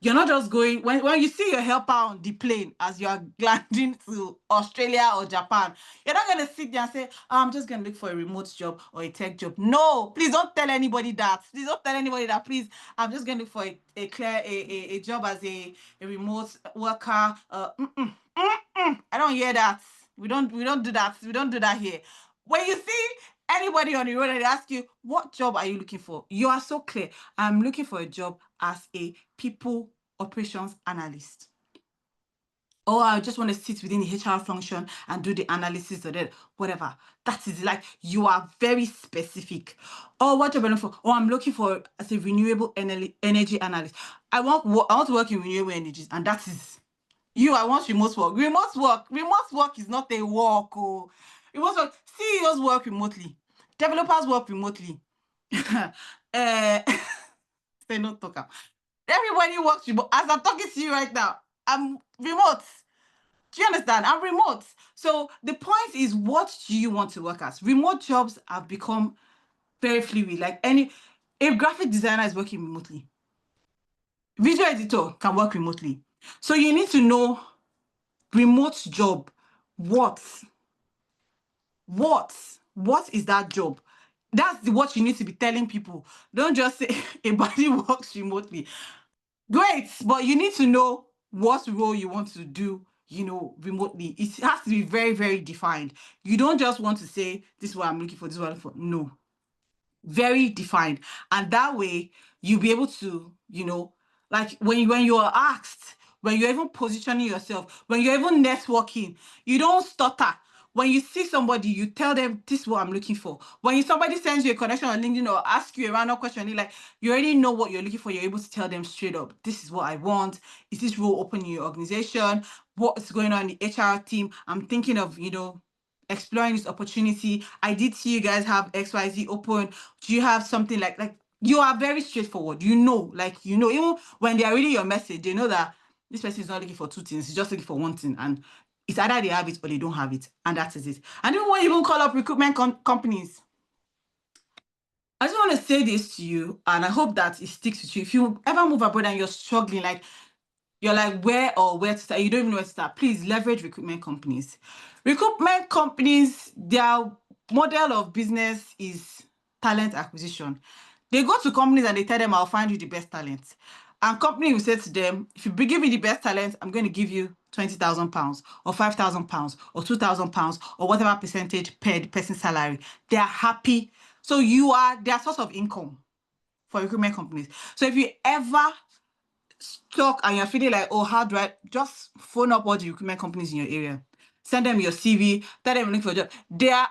You're not just going, when you see your helper on the plane as you are landing to Australia or Japan, you're not going to sit there and say, I'm just going to look for a remote job or a tech job. No, please don't tell anybody that. Please don't tell anybody that, please. I'm just going to look for a job as a remote worker. I don't hear that. We don't do that. We don't do that here. When you see anybody on the road and they ask you, what job are you looking for? You are so clear. I'm looking for a job as a people operations analyst. Or I just want to sit within the HR function and do the analysis or that, whatever. That is like, you are very specific. Or what job am I looking for? Oh, I'm looking for as a renewable energy analyst. I want to work in renewable energies, and that is you. I want remote work. Remote work is not a work. Oh. Remote work. CEOs work remotely. Developers work remotely. Say no talk. Everybody works remote. As I'm talking to you right now, I'm remote. Do you understand? I'm remote. So the point is, what do you want to work as? Remote jobs have become very fluid. Like a graphic designer is working remotely. Visual editor can work remotely. So you need to know remote job. What is that job? That's what you need to be telling people. Don't just say a body works remotely. Great, but you need to know what role you want to do, remotely. It has to be very, very defined. You don't just want to say, this is what I'm looking for, this is what I'm looking for. No. Very defined. And that way you'll be able to, like when you're asked, when you're even positioning yourself, when you're even networking, you don't stutter. When you see somebody, you tell them, this is what I'm looking for. When somebody sends you a connection on LinkedIn or ask you a random question, you already know what you're looking for. You're able to tell them straight up, this is what I want. Is this role open in your organization? What's going on in the HR team? I'm thinking of, exploring this opportunity. I did see you guys have XYZ open. Do you have something like you are very straightforward, even when they are reading your message, they know that this person is not looking for two things, he's just looking for one thing, and it's either they have it or they don't have it, and that is it. And even when you even call up recruitment companies, I just want to say this to you, and I hope that it sticks with you. If you ever move abroad and you're struggling, you're like, where to start? You don't even know where to start. Please leverage recruitment companies. Recruitment companies, their model of business is talent acquisition. They go to companies and they tell them, I'll find you the best talent. And company will say to them, if you give me the best talent, I'm going to give you £20,000 or £5,000 or £2,000 or whatever percentage per the person's salary. They are happy. So you are their source of income for recruitment companies. So if you ever stuck and you're feeling like, oh, how do I just phone up all the recruitment companies in your area, send them your CV, tell them looking for a job.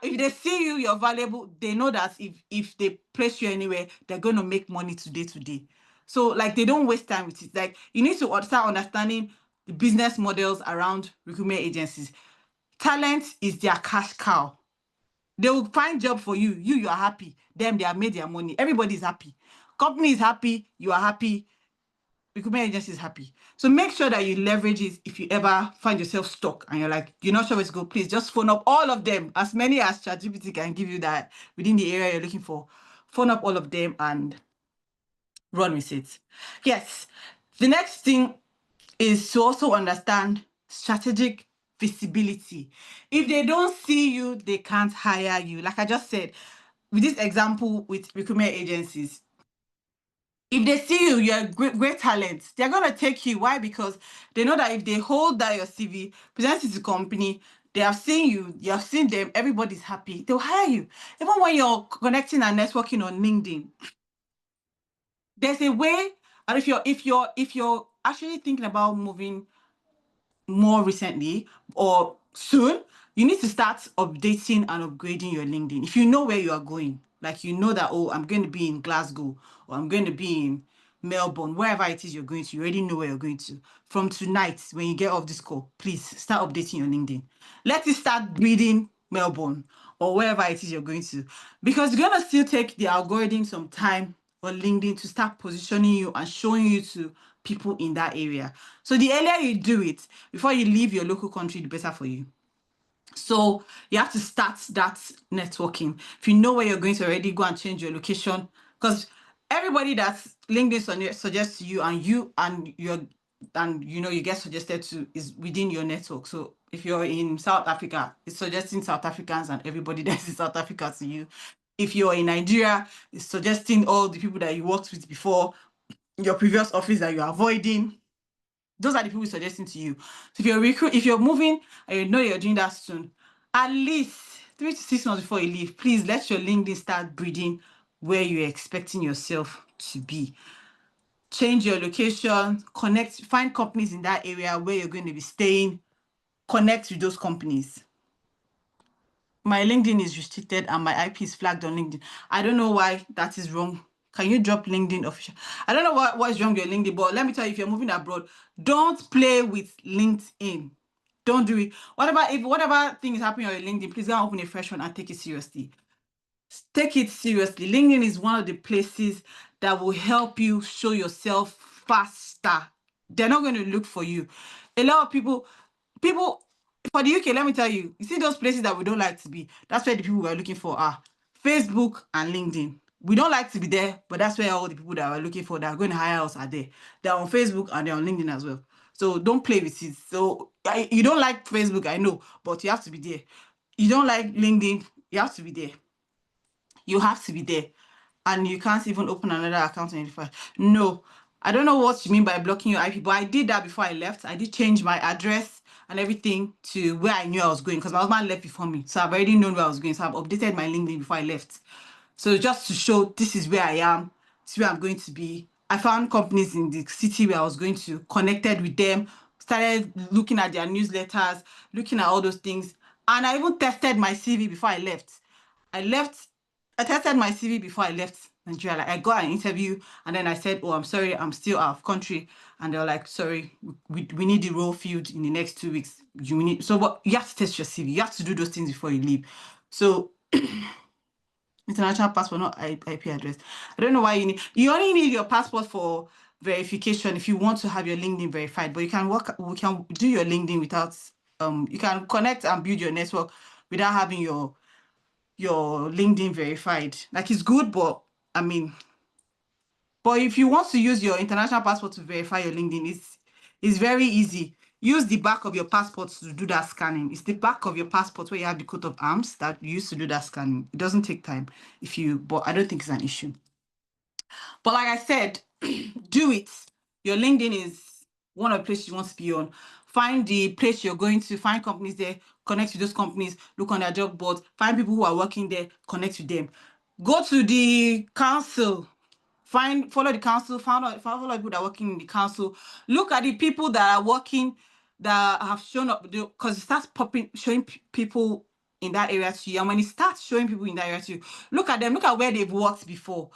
If they see you, you're valuable, they know that if they place you anywhere, they're going to make money today. So they don't waste time with it. You need to start understanding the business models around recruitment agencies. Talent is their cash cow. They will find job for you. You are happy. Them, they have made their money. Everybody is happy. Company is happy. You are happy. Recruitment agency is happy. So make sure that you leverage it. If you ever find yourself stuck and you're not sure where to go, please just phone up all of them, as many as ChatGPT can give you that within the area you're looking for. Phone up all of them and run with it. Yes. The next thing is to also understand strategic visibility. If they don't see you, they can't hire you. Like I just said, with this example with recruitment agencies, if they see you, you're a great talent, they're going to take you. Why? Because they know that if they hold that your CV, present it to the company, they have seen you, you have seen them, everybody's happy, they'll hire you. Even when you're connecting and networking on LinkedIn, there's a way. And if you're actually thinking about moving more recently or soon, you need to start updating and upgrading your LinkedIn. If you know where you are going, you know that, oh, I'm going to be in Glasgow or I'm going to be in Melbourne, wherever it is you're going to, you already know where you're going to. From tonight, when you get off this call, please start updating your LinkedIn. Let it start breeding Melbourne or wherever it is you're going to, because you're going to still take the algorithm some time on LinkedIn to start positioning you and showing you to people in that area. So the earlier you do it before you leave your local country, the better for you. So you have to start that networking. If you know where you're going to already, go and change your location, because everybody that LinkedIn suggests to you and you get suggested to is within your network. So if you're in South Africa, it's suggesting South Africans and everybody that's in South Africa to you. If you're in Nigeria, it's suggesting all the people that you worked with before, your previous office that you're avoiding. Those are the people suggesting to you. So if you're moving and you know you're doing that soon, at least 3 to 6 months before you leave, please let your LinkedIn start breeding where you're expecting yourself to be. Change your location, find companies in that area where you're going to be staying, connect with those companies. My LinkedIn is restricted and my IP is flagged on LinkedIn. I don't know why that is wrong. Can you drop LinkedIn official? I don't know what is wrong with your LinkedIn, but let me tell you, if you're moving abroad, don't play with LinkedIn. Don't do it. Whatever thing is happening on your LinkedIn, please go and open a fresh one and take it seriously. Take it seriously. LinkedIn is one of the places that will help you show yourself faster. They're not going to look for you. A lot of people for the UK, let me tell you, you see those places that we don't like to be, that's where the people we're looking for are Facebook and LinkedIn. We don't like to be there, but that's where all the people that we're looking for that are going to hire us are there. They're on Facebook and they're on LinkedIn as well. So don't play with it. So you don't like Facebook, I know, but you have to be there. You don't like LinkedIn, you have to be there. You have to be there. And you can't even open another account on Edify. No, I don't know what you mean by blocking your IP, but I did that before I left. I did change my address and everything to where I knew I was going because my husband left before me. So I've already known where I was going. So I've updated my LinkedIn before I left. So just to show this is where I am, this is where I'm going to be. I found companies in the city where I was going to, connected with them, started looking at their newsletters, looking at all those things. And I even tested my CV before I left. I tested my CV before I left Nigeria. Like I got an interview and then I said, oh, I'm sorry, I'm still out of country. And they were like, sorry, we need the role filled in the next 2 weeks. So what you have to test your CV. You have to do those things before you leave. So international passport, not IP address. I don't know why you only need your passport for verification if you want to have your LinkedIn verified, but we can do your LinkedIn without you can connect and build your network without having your LinkedIn verified. Like it's good, but I mean, but if you want to use your international passport to verify your LinkedIn, it's very easy. Use the back of your passport to do that scanning. It's the back of your passport where you have the coat of arms that you use to do that scanning. It doesn't take time but I don't think it's an issue. But like I said, do it. Your LinkedIn is one of the places you want to be on. Find the place you're going to, find companies there, connect with those companies, look on their job boards, find people who are working there, connect with them. Go to the council, follow the council, follow people that are working in the council. Look at the people that are working that have shown up, because it starts showing people in that area to you. And when it starts showing people in that area to you, look at them, look at where they've worked before.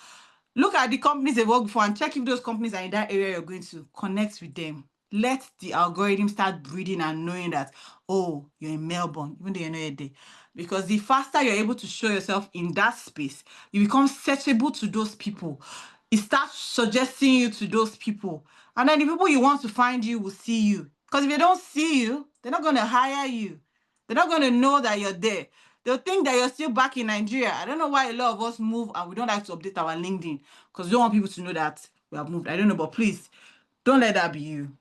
Look at the companies they've worked before and check if those companies are in that area you're going to. Connect with them. Let the algorithm start breeding and knowing that, oh, you're in Melbourne, even though you're not a day. Because the faster you're able to show yourself in that space, you become searchable to those people. It starts suggesting you to those people. And then the people you want to find you will see you. Because if they don't see you, they're not going to hire you. They're not going to know that you're there. They'll think that you're still back in Nigeria. I don't know why a lot of us move and we don't like to update our LinkedIn because we don't want people to know that we have moved. I don't know, but please don't let that be you.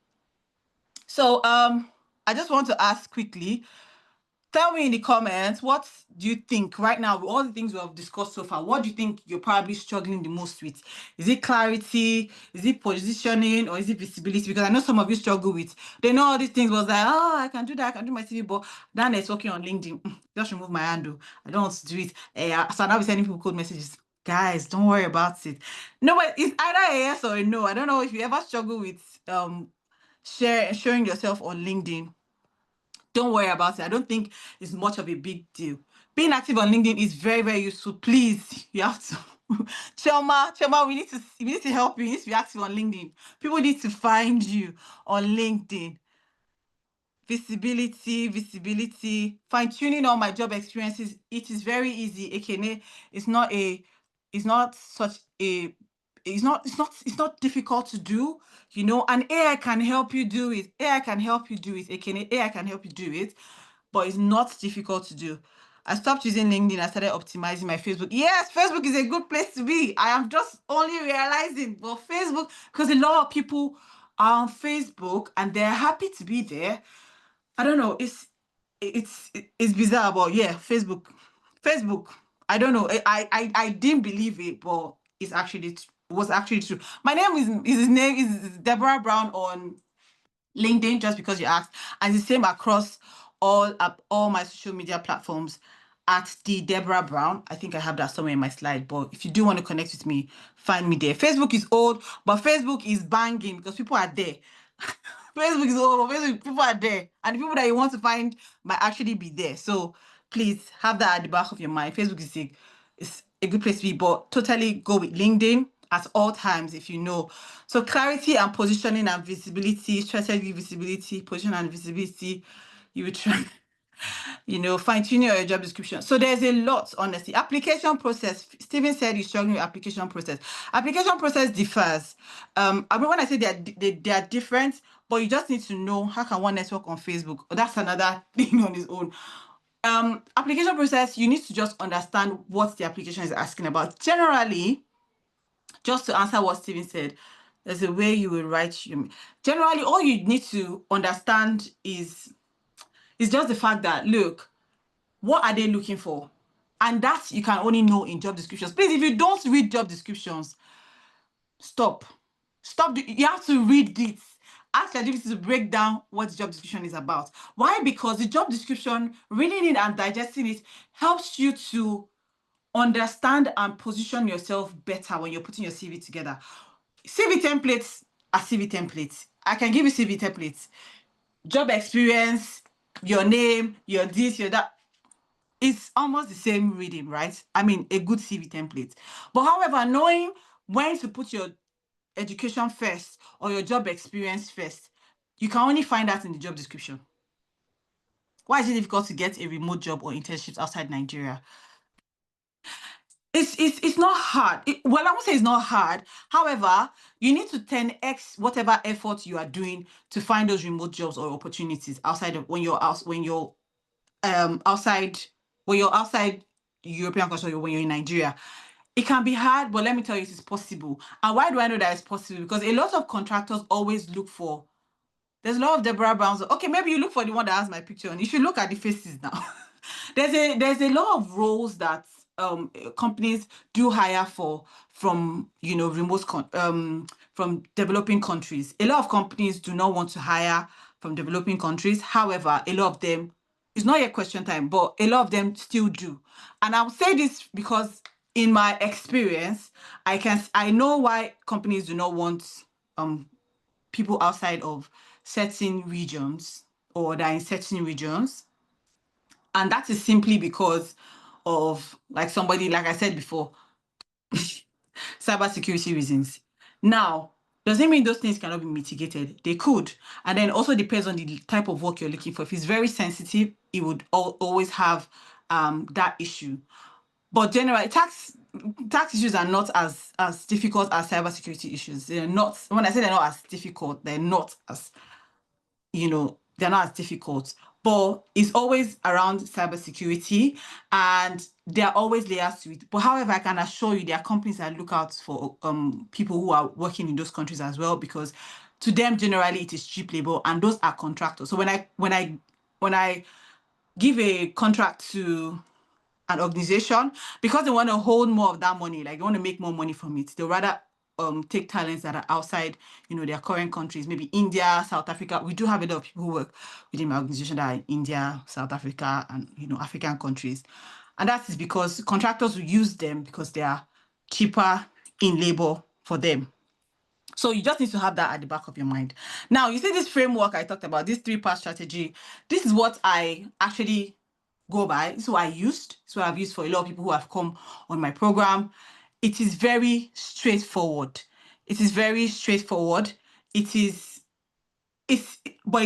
So I just want to ask quickly, tell me in the comments, what do you think right now, with all the things we have discussed so far, what do you think you're probably struggling the most with? Is it clarity? Is it positioning? Or is it visibility? Because I know some of you struggle with, they know all these things, was like, oh, I can do that, I can do my CV, but then it's working on LinkedIn. Just remove my handle. I don't want to do it. So now we're sending people code messages. Guys, don't worry about it. No, but it's either a yes or a no. I don't know if you ever struggle with showing yourself on LinkedIn. Don't worry about it. I don't think it's much of a big deal. Being active on LinkedIn is very, very useful. Please, you have to. Choma, we need to help you. You need to be active on LinkedIn. People need to find you on LinkedIn. Visibility, fine-tuning all my job experiences. It is very easy. Ekene, it's not difficult to do, and AI can help you do it. AI can help you do it. AI can help you do it, but it's not difficult to do. I stopped using LinkedIn. I started optimizing my Facebook. Yes, Facebook is a good place to be. I am just only realizing, but Facebook, because a lot of people are on Facebook and they're happy to be there. I don't know. It's bizarre, but yeah, Facebook. I don't know. I didn't believe it, but it's actually was actually true. My name his name is Deborah Brown on LinkedIn, just because you asked, and the same across all my social media platforms at the Deborah Brown. I think I have that somewhere in my slide, but if you do want to connect with me, find me there. Facebook is old, but Facebook is banging because people are there. Facebook is old, but Facebook, people are there, and the people that you want to find might actually be there. So please have that at the back of your mind. Facebook is a good place to be, but totally go with LinkedIn at all times if you know. So clarity and positioning and visibility, strategy, visibility, position and visibility, you would try, fine-tuning your job description. So there's a lot, honestly. Application process. Steven said he's struggling with application process. Application process differs. I mean, when I say they are different, but you just need to know how can one network on Facebook. That's another thing on its own. application process, you need to just understand what the application is asking about. Generally, just to answer what Steven said, there's a way you will write your. Generally, all you need to understand is just the fact that, look, what are they looking for? And that you can only know in job descriptions. Please, if you don't read job descriptions, stop. You have to read it. Ask ChatGPT to break down what the job description is about. Why? Because the job description, reading it and digesting it, helps you to understand and position yourself better when you're putting your CV together. CV templates are CV templates. I can give you CV templates. Job experience, your name, your this, your that. It's almost the same reading, right? I mean, a good CV template. But however, knowing when to put your education first or your job experience first, you can only find that in the job description. Why is it difficult to get a remote job or internships outside Nigeria? It's not hard. Well, I won't say it's not hard. However, you need to 10x whatever effort you are doing to find those remote jobs or opportunities outside of outside European country or when you're in Nigeria. It can be hard, but let me tell you, it is possible. And why do I know that it's possible? Because a lot of contractors always look for. There's a lot of Deborah Browns. Okay, maybe you look for the one that has my picture on. You should look at the faces now. there's a lot of roles that companies do hire for from from developing countries. A lot of companies do not want to hire from developing countries. However, a lot of them, it's not yet question time, but a lot of them still do. And I'll say this because in my experience, I know why companies do not want people outside of certain regions or that are in certain regions. And that is simply because of, like I said before, cybersecurity reasons. Now, does it mean those things cannot be mitigated? They could. And then also depends on the type of work you're looking for. If it's very sensitive, it would always have that issue. But generally, tax issues are not as difficult as cybersecurity issues. They're not. When I say they're not as difficult, they're not as they're not as difficult. But it's always around cybersecurity, and there are always layers to it. But however, I can assure you, there are companies that look out for people who are working in those countries as well, because to them generally it is cheap labor, and those are contractors. So when I give a contract to an organization, because they want to hold more of that money, like they want to make more money from it, they rather take talents that are outside their current countries, maybe India, South Africa. We do have a lot of people who work within my organization that are in India, South Africa, and African countries. And that is because contractors will use them because they are cheaper in labor for them. So you just need to have that at the back of your mind. Now, you see this framework I talked about, this 3-part strategy. This is what I actually go by. This is what I used. This is what I've used for a lot of people who have come on my program. It is very straightforward. It is very straightforward. But it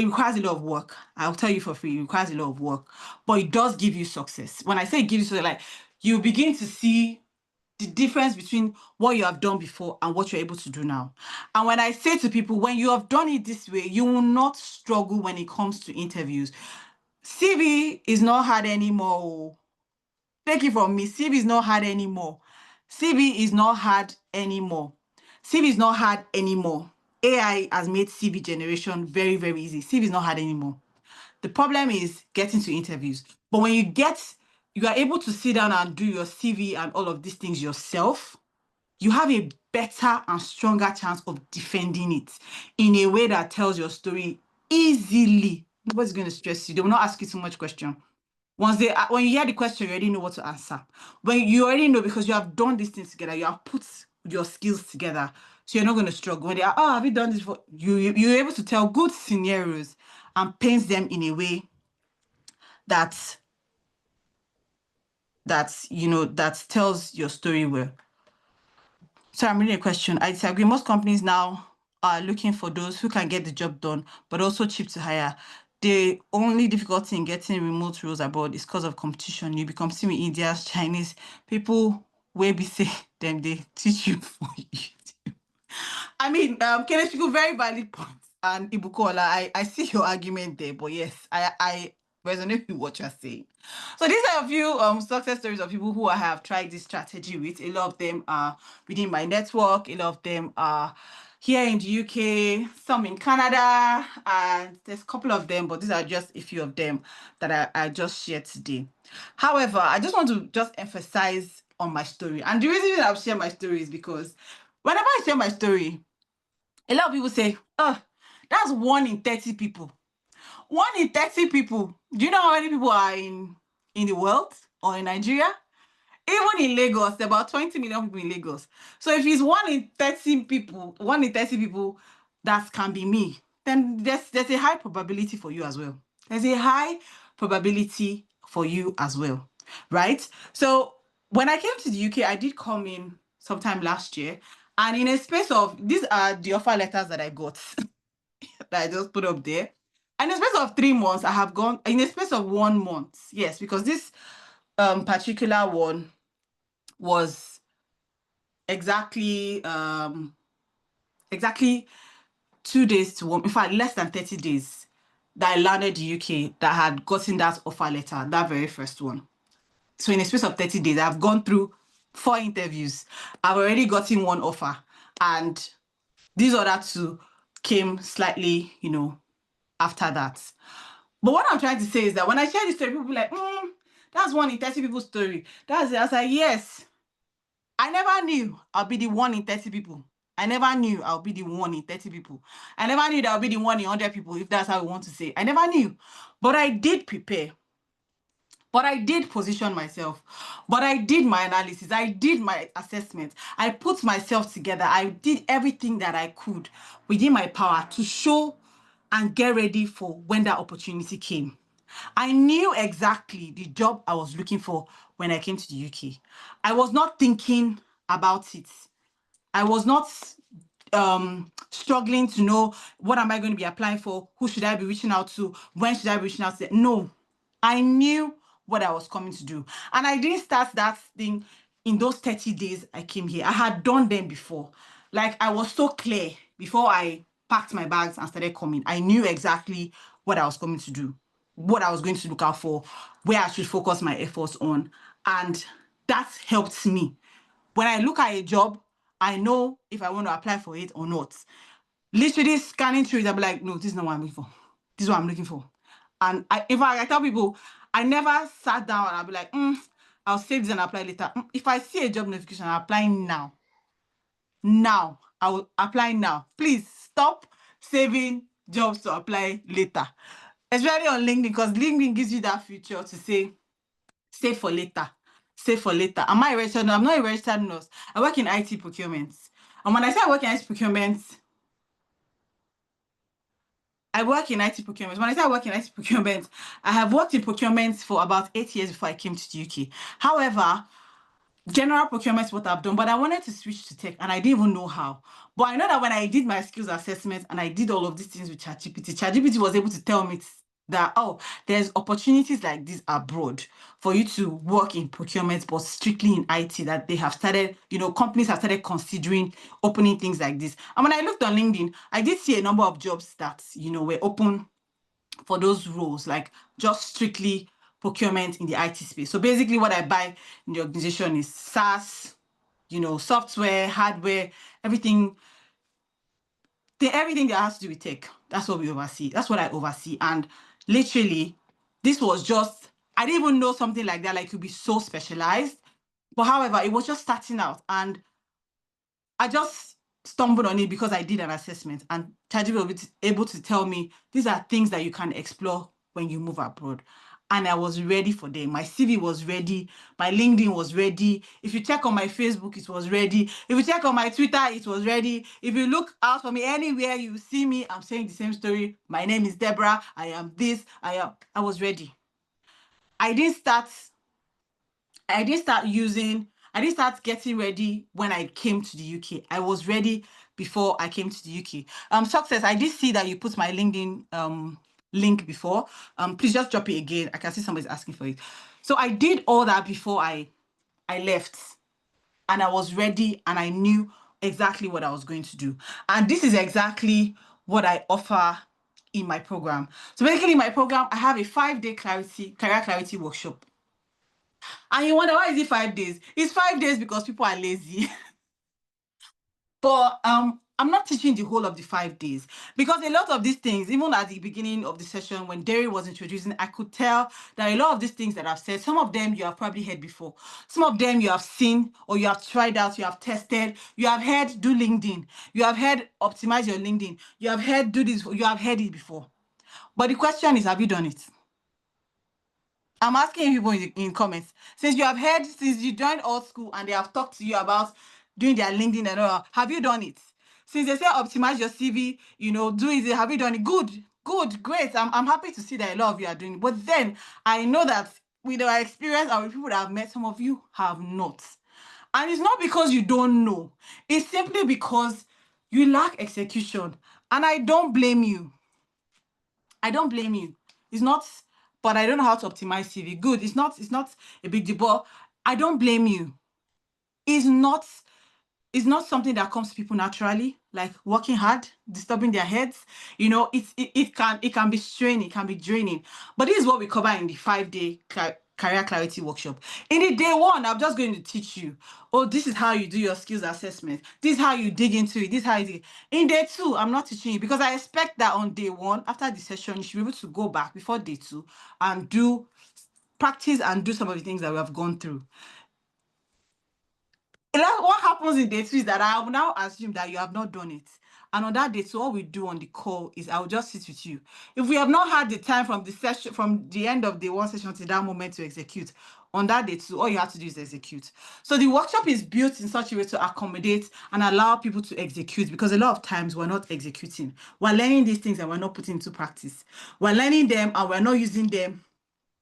requires a lot of work. I'll tell you for free, it requires a lot of work. But it does give you success. When I say it gives you success, like you begin to see the difference between what you have done before and what you're able to do now. And when I say to people, when you have done it this way, you will not struggle when it comes to interviews. CV is not hard anymore. Take it from me. CV is not hard anymore. CV is not hard anymore. CV is not hard anymore. AI has made CV generation very, very easy. CV is not hard anymore. The problem is getting to interviews. But when you are able to sit down and do your CV and all of these things yourself, you have a better and stronger chance of defending it in a way that tells your story easily. Nobody's going to stress you. They will not ask you too much question. When you hear the question, you already know what to answer. When you already know, because you have done these things together, you have put your skills together, so you're not going to struggle. When they are, have you done this for you're able to tell good scenarios and paint them in a way that tells your story well. So I'm reading a question. I disagree. Most companies now are looking for those who can get the job done, but also cheap to hire. The only difficulty in getting remote roles abroad is because of competition. You become competing with Indians, Chinese people where we say them they teach you for you. I mean, Kenneth, very valid point. And Ibukola, I see your argument there, but yes, resonate with what you're saying. So these are a few success stories of people who I have tried this strategy with. A lot of them are within my network. A lot of them are here in the UK, some in Canada, and there's a couple of them, but these are just a few of them that I just shared today. However, I just want to just emphasize on my story. And the reason that I've shared my story is because whenever I share my story, a lot of people say, oh, that's 1 in 30 people. 1 in 30 people. Do you know how many people are in the world or in Nigeria? Even in Lagos, there are about 20 million people in Lagos. So if it's 1 in 30 people, 1 in 30 people, that can be me, then there's a high probability for you as well. There's a high probability for you as well, right? So when I came to the UK, I did come in sometime last year. And in a space of, these are the offer letters that I got that I just put up there. And in a space of 3 months, I have gone, in a space of 1 month, yes, because this particular one was exactly 2 days to 1, in fact, less than 30 days that I landed the UK, that had gotten that offer letter, that very first one. So in a space of 30 days, I've gone through 4 interviews. I've already gotten 1 offer. And these other 2 came slightly, after that. But what I'm trying to say is that when I share this story, people be like, that's 1 in 30 people's story. That's it. I was like, yes. I never knew I'll be the 1 in 30 people. I never knew I'll be the 1 in 30 people. I never knew that I'll be the 1 in 100 people, if that's how we want to say. I never knew. But I did prepare. But I did position myself. But I did my analysis. I did my assessment. I put myself together. I did everything that I could within my power to show and get ready for when that opportunity came. I knew exactly the job I was looking for when I came to the UK. I was not thinking about it. I was not struggling to know what am I going to be applying for, who should I be reaching out to, when should I be reaching out to. No, I knew what I was coming to do. And I didn't start that thing in those 30 days I came here. I had done them before. Like, I was so clear before I packed my bags and started coming. I knew exactly what I was coming to do, what I was going to look out for, where I should focus my efforts on. And that helped me. When I look at a job, I know if I want to apply for it or not. Literally scanning through it, I'll be like, no, this is not what I'm looking for. This is what I'm looking for. And if I tell people, I never sat down and I'll be like, I'll save this and apply later. If I see a job notification, I'll apply now. Now, I will apply now. Please stop saving jobs to apply later. Especially on LinkedIn, because LinkedIn gives you that feature to say, save for later. Save for later. Am I a registered nurse? I'm not a registered nurse. I work in IT procurement. And when I say I work in IT procurement, I work in IT procurement. When I say I work in IT procurement, I have worked in procurement for about 8 years before I came to the UK. However, general procurement is what I've done, but I wanted to switch to tech and I didn't even know how. But I know that when I did my skills assessment and I did all of these things with ChatGPT was able to tell me that, oh, there's opportunities like this abroad for you to work in procurement, but strictly in IT, that they have started, companies have started considering opening things like this. And when I looked on LinkedIn, I did see a number of jobs that, were open for those roles, like just strictly procurement in the IT space. So basically what I buy in the organization is SaaS, software, hardware, everything that has to do with tech. That's what we oversee. That's what I oversee. And literally, this was just, I didn't even know something like that, like it could be so specialized. But however, it was just starting out. And I just stumbled on it because I did an assessment, and ChatGPT was able to tell me these are things that you can explore when you move abroad. And I was ready for them. My CV was ready. My LinkedIn was ready. If you check on my Facebook, it was ready. If you check on my Twitter, it was ready. If you look out for me anywhere, you see me, I'm saying the same story. My name is Deborah. I am this. I was ready. I didn't start getting ready when I came to the UK. I was ready before I came to the UK. Success, I did see that you put my LinkedIn link before. Please just drop it again. I can see somebody's asking for it. So I did all that before I left, and I was ready and I knew exactly what I was going to do. And this is exactly what I offer in my program. So basically, in my program, I have a 5-day career clarity workshop. And you wonder, why is it 5 days? It's 5 days because people are lazy. But I'm not teaching the whole of the 5 days, because a lot of these things, even at the beginning of the session when Derry was introducing, I could tell that a lot of these things that I've said, some of them you have probably heard before. Some of them you have seen, or you have tried out, you have tested, you have heard do LinkedIn, you have heard optimize your LinkedIn, you have heard do this, you have heard it before. But the question is, have you done it? I'm asking people in comments. Since you joined old school and they have talked to you about doing their LinkedIn and all, have you done it? Since they say optimize your CV, do it, have you done it? Good, great. I'm happy to see that a lot of you are doing it. But then I know that with our experience and with people that I've met, some of you have not. And it's not because you don't know. It's simply because you lack execution. And I don't blame you. It's not, but I don't know how to optimize CV. Good. It's not a big deal, but I don't blame you. It's not something that comes to people naturally, like working hard, disturbing their heads. It can be straining, it can be draining. But this is what we cover in the 5-day career clarity workshop. In the day 1, I'm just going to teach you, this is how you do your skills assessment. This is how you dig into it. This is how you dig. In day 2, I'm not teaching you, because I expect that on day 1, after the session, you should be able to go back before day 2 and practice and do some of the things that we have gone through. What happens in day 2 is that I will now assume that you have not done it. And on that day 2, what we do on the call is I will just sit with you. If we have not had the time from the end of day 1 session to that moment to execute, on that day 2, all you have to do is execute. So the workshop is built in such a way to accommodate and allow people to execute, because a lot of times we're not executing. We're learning these things and we're not putting into practice. We're learning them and we're not using them.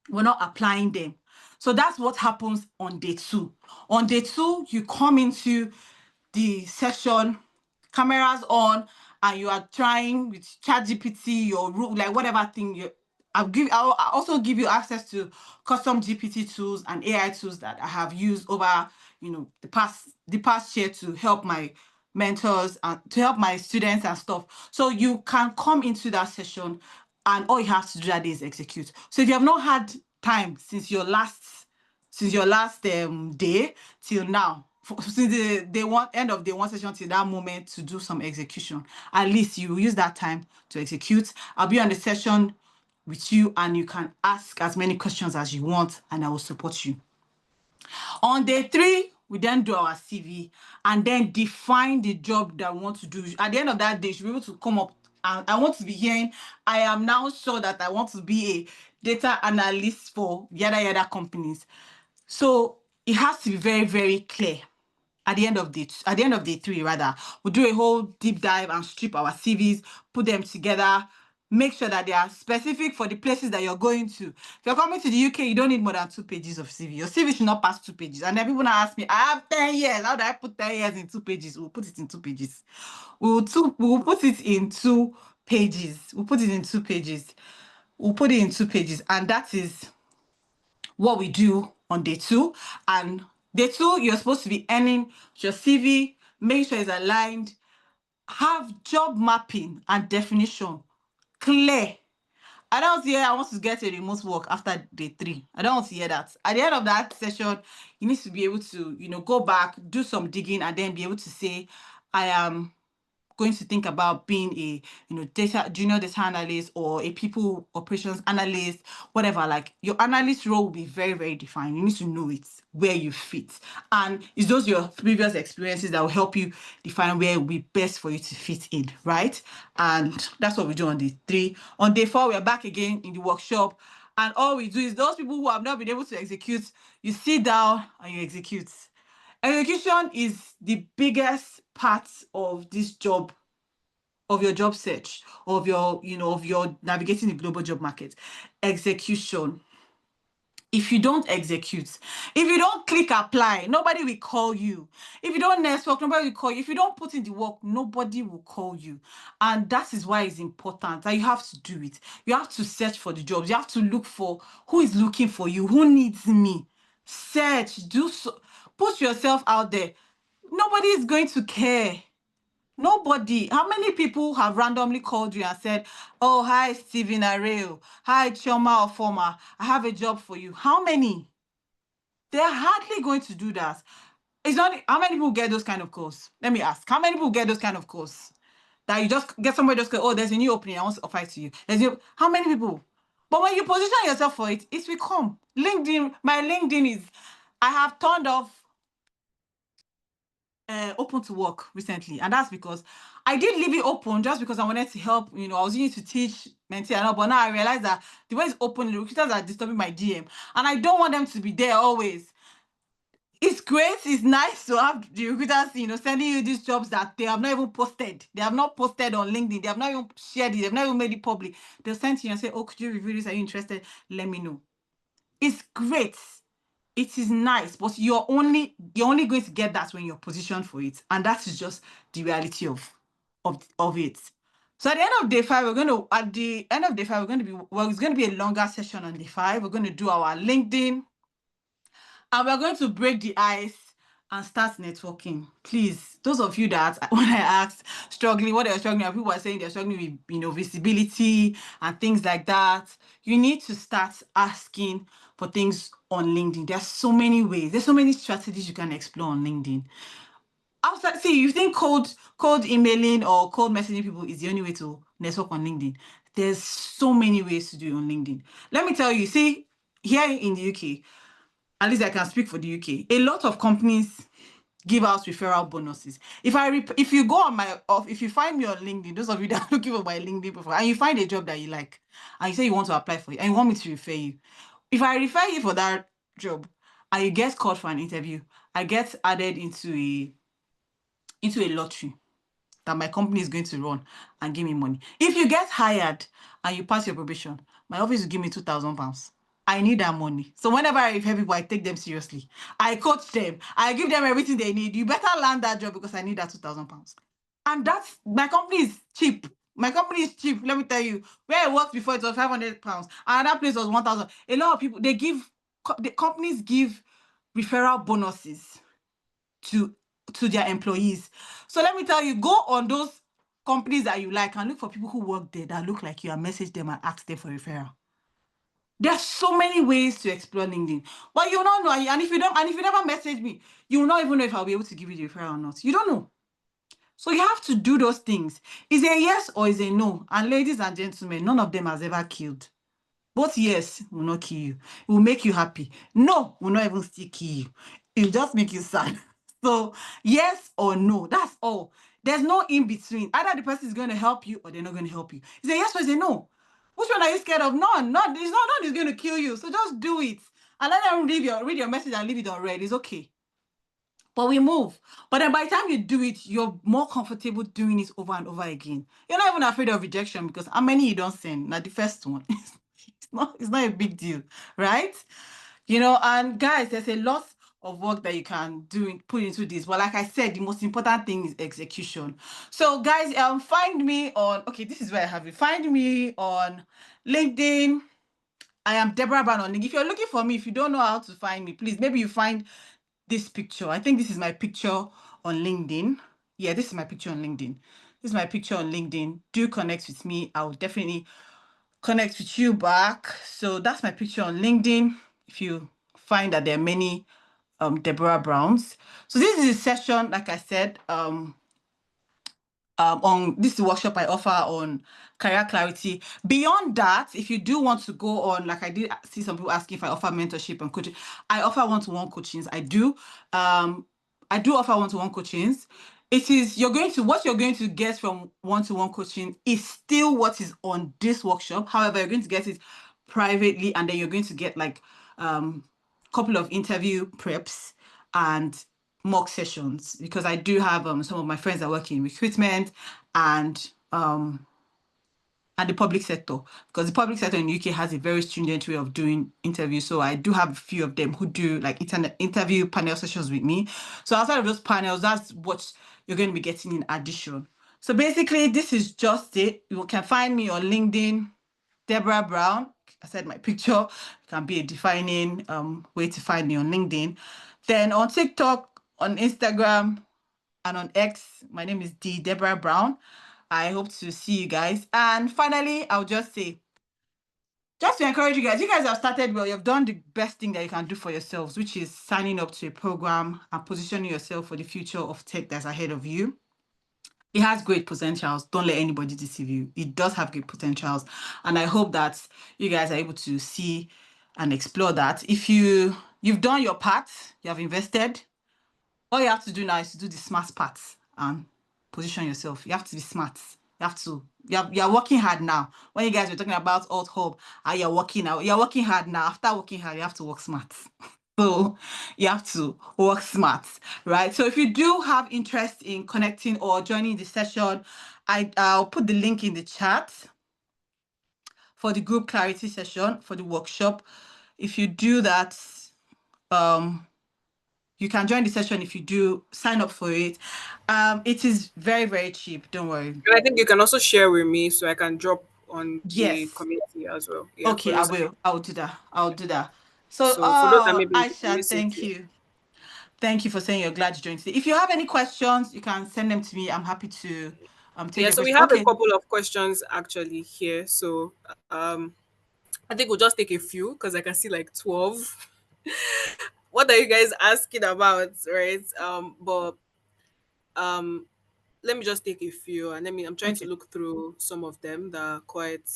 We're not applying them. So that's what happens on day 2. On day 2, you come into the session, cameras on, and you are trying with ChatGPT, like whatever thing I'll also give you access to custom GPT tools and AI tools that I have used over, the past year to help my mentors and to help my students and stuff. So you can come into that session and all you have to do that day is execute. So if you have not had time since your last day till now, since the end of day 1 session till that moment, to do some execution, at least you use that time to execute. I'll be on the session with you and you can ask as many questions as you want and I will support you. On day 3, we then do our CV and then define the job that we want to do. At the end of that day, you should be able to come up and I want to be hearing, I am now sure that I want to be a data analyst for yada companies. So it has to be very, very clear. At the end of day 3, rather, we'll do a whole deep dive and strip our CVs, put them together, make sure that they are specific for the places that you're going to. If you're coming to the UK, you don't need more than 2 pages of CV. Your CV should not pass 2 pages. And then people now ask me, I have 10 years. How do I put 10 years in 2 pages? We'll put it in 2 pages. We'll put it in 2 pages. We'll put it in 2 pages. We'll put it in 2 pages. And that is what we do on day 2. And day 2, you're supposed to be earning your CV, make sure it's aligned, have job mapping and definition clear. I don't hear I want to get a remote work after day 3. I don't want to hear that. At the end of that session, you need to be able to, go back, do some digging, and then be able to say, I am going to think about being a junior data analyst or a people operations analyst, whatever. Like, your analyst role will be very, very defined. You need to know it, where you fit, and it's those your previous experiences that will help you define where it will be best for you to fit in, right? And that's what we do on day 3. On day 4, we're back again in the workshop, and all we do is those people who have not been able to execute, you sit down and you execute. Execution is the biggest part of this job, of your job search, of your navigating the global job market. Execution. If you don't execute, if you don't click apply, nobody will call you. If you don't network, nobody will call you. If you don't put in the work, nobody will call you. And that is why it's important that you have to do it. You have to search for the jobs. You have to look for who is looking for you, who needs me. Search, put yourself out there. Nobody is going to care. Nobody. How many people have randomly called you and said, "Oh, hi, Stephen Areo. Hi, Chioma Ofoma. I have a job for you." How many? They're hardly going to do that. It's not how many people get those kind of calls. Let me ask. How many people get those kind of calls? That you just get somebody just go, "Oh, there's a new opening. I want to offer it to you." How many people? But when you position yourself for it, it will come. LinkedIn, my LinkedIn is, I have turned off open to work recently, and that's because I did leave it open just because I wanted to help. I was using it to teach mentee and all, but now I realize that the way it's open, the recruiters are disturbing my DM, and I don't want them to be there always. It's great, it's nice to have the recruiters, sending you these jobs that they have not even posted. They have not posted on LinkedIn. They have not even shared it. They've not even made it public. They'll send to you and say, "Oh, could you review this? Are you interested? Let me know." It's great. It is nice, but you're only going to get that when you're positioned for it, and that is just the reality of it. So at the end of day 5, we're going to be it's going to be a longer session on day 5. We're going to do our LinkedIn, and we're going to break the ice and start networking. Please, those of you that when I asked struggling, what they're struggling, people are saying they're struggling with visibility and things like that. You need to start asking for things on LinkedIn. There's so many ways. There's so many strategies you can explore on LinkedIn. Outside, see, you think cold emailing or cold messaging people is the only way to network on LinkedIn. There's so many ways to do it on LinkedIn. Let me tell you, see, here in the UK, at least I can speak for the UK, a lot of companies give out referral bonuses. If you go on if you find me on LinkedIn, those of you that are looking for my LinkedIn profile, and you find a job that you like, and you say you want to apply for it, and you want me to refer you, if I refer you for that job, and you get called for an interview, I get added into a lottery that my company is going to run and give me money. If you get hired and you pass your probation, my office will give me £2,000. I need that money. So whenever I refer people, I take them seriously. I coach them. I give them everything they need. You better land that job because I need that £2,000. And that's, my company is cheap. My company is cheap. Let me tell you. Where I worked before, it was £500. Another place was 1,000. A lot of people, the companies give referral bonuses to their employees. So let me tell you, go on those companies that you like and look for people who work there that look like you and message them and ask them for referral. There's so many ways to explore LinkedIn, but you will not know. And if you never message me, you will not even know if I'll be able to give you the referral or not. You don't know. So you have to do those things. Is a yes or is a no? And ladies and gentlemen, none of them has ever killed. Both yes will not kill you. It will make you happy. No will not even still kill you. It will just make you sad. So yes or no, that's all. There's no in between. Either the person is going to help you or they're not going to help you. It's a yes or it's a no. Which one are you scared of? None. None is going to kill you. So just do it. And let them read your message and leave it on read. It's okay. But we move. But then by the time you do it, you're more comfortable doing it over and over again. You're not even afraid of rejection because how many you don't send? Now the first one. It's not a big deal, right? And guys, there's a lot of work that you can put into this. But like I said, the most important thing is execution. So guys, find me on, okay, this is where I have it. Find me on LinkedIn. I am Deborah Brown on LinkedIn. If you're looking for me, if you don't know how to find me, please, maybe you find this picture. I think this is my picture on LinkedIn. Yeah, this is my picture on LinkedIn. This is my picture on LinkedIn. Do connect with me. I will definitely connect with you back. So that's my picture on LinkedIn. If you find that there are many Deborah Browns. So this is a session, like I said, on this workshop I offer on career clarity. Beyond that, if you do want to go on, like I did see some people asking if I offer mentorship and coaching, I offer one-to-one coachings. I do offer one-to-one coachings. What you're going to get from one-to-one coaching is still what is on this workshop. However, you're going to get it privately, and then you're going to get like couple of interview preps and mock sessions, because I do have some of my friends that work in recruitment and the public sector, because the public sector in the UK has a very stringent way of doing interviews. So I do have a few of them who do like interview panel sessions with me. So outside of those panels, that's what you're going to be getting in addition. So basically, this is just it. You can find me on LinkedIn, Deborah Brown. I said my picture can be a defining way to find me on LinkedIn. Then on TikTok, on Instagram, and on X, my name is D Deborah Brown. I hope to see you guys. And finally, I'll just say, just to encourage you guys have started well. You've done the best thing that you can do for yourselves, which is signing up to a program and positioning yourself for the future of tech that's ahead of you. It has great potentials. Don't let anybody deceive you. It does have great potentials. And I hope that you guys are able to see and explore that. If you've done your part, you have invested, all you have to do now is to do the smart part and position yourself. You have to be smart. You're working hard now. When you guys were talking about Alt Hub, you're working now. You're working hard now. After working hard, you have to work smart. So you have to work smart, right? So if you do have interest in connecting or joining the session, I'll put the link in the chat for the group clarity session for the workshop. If you do that, you can join the session. If you do sign up for it, it is very, very cheap. Don't worry. And I think you can also share with me so I can drop on the Yes. community as well. Yeah, for Okay, I those. will. I'll do that. I'll do that. So, So for those that maybe Aisha, listen thank to, you. Thank you for saying you're glad you joined today. If you have any questions, you can send them to me. I'm happy to take yeah. your So we question. have a Okay. couple of questions actually here. So I think we'll just take a few because I can see like 12. What are you guys asking about, right? But um, let me just take a few, and I'm trying to Okay. look through some of them that are quite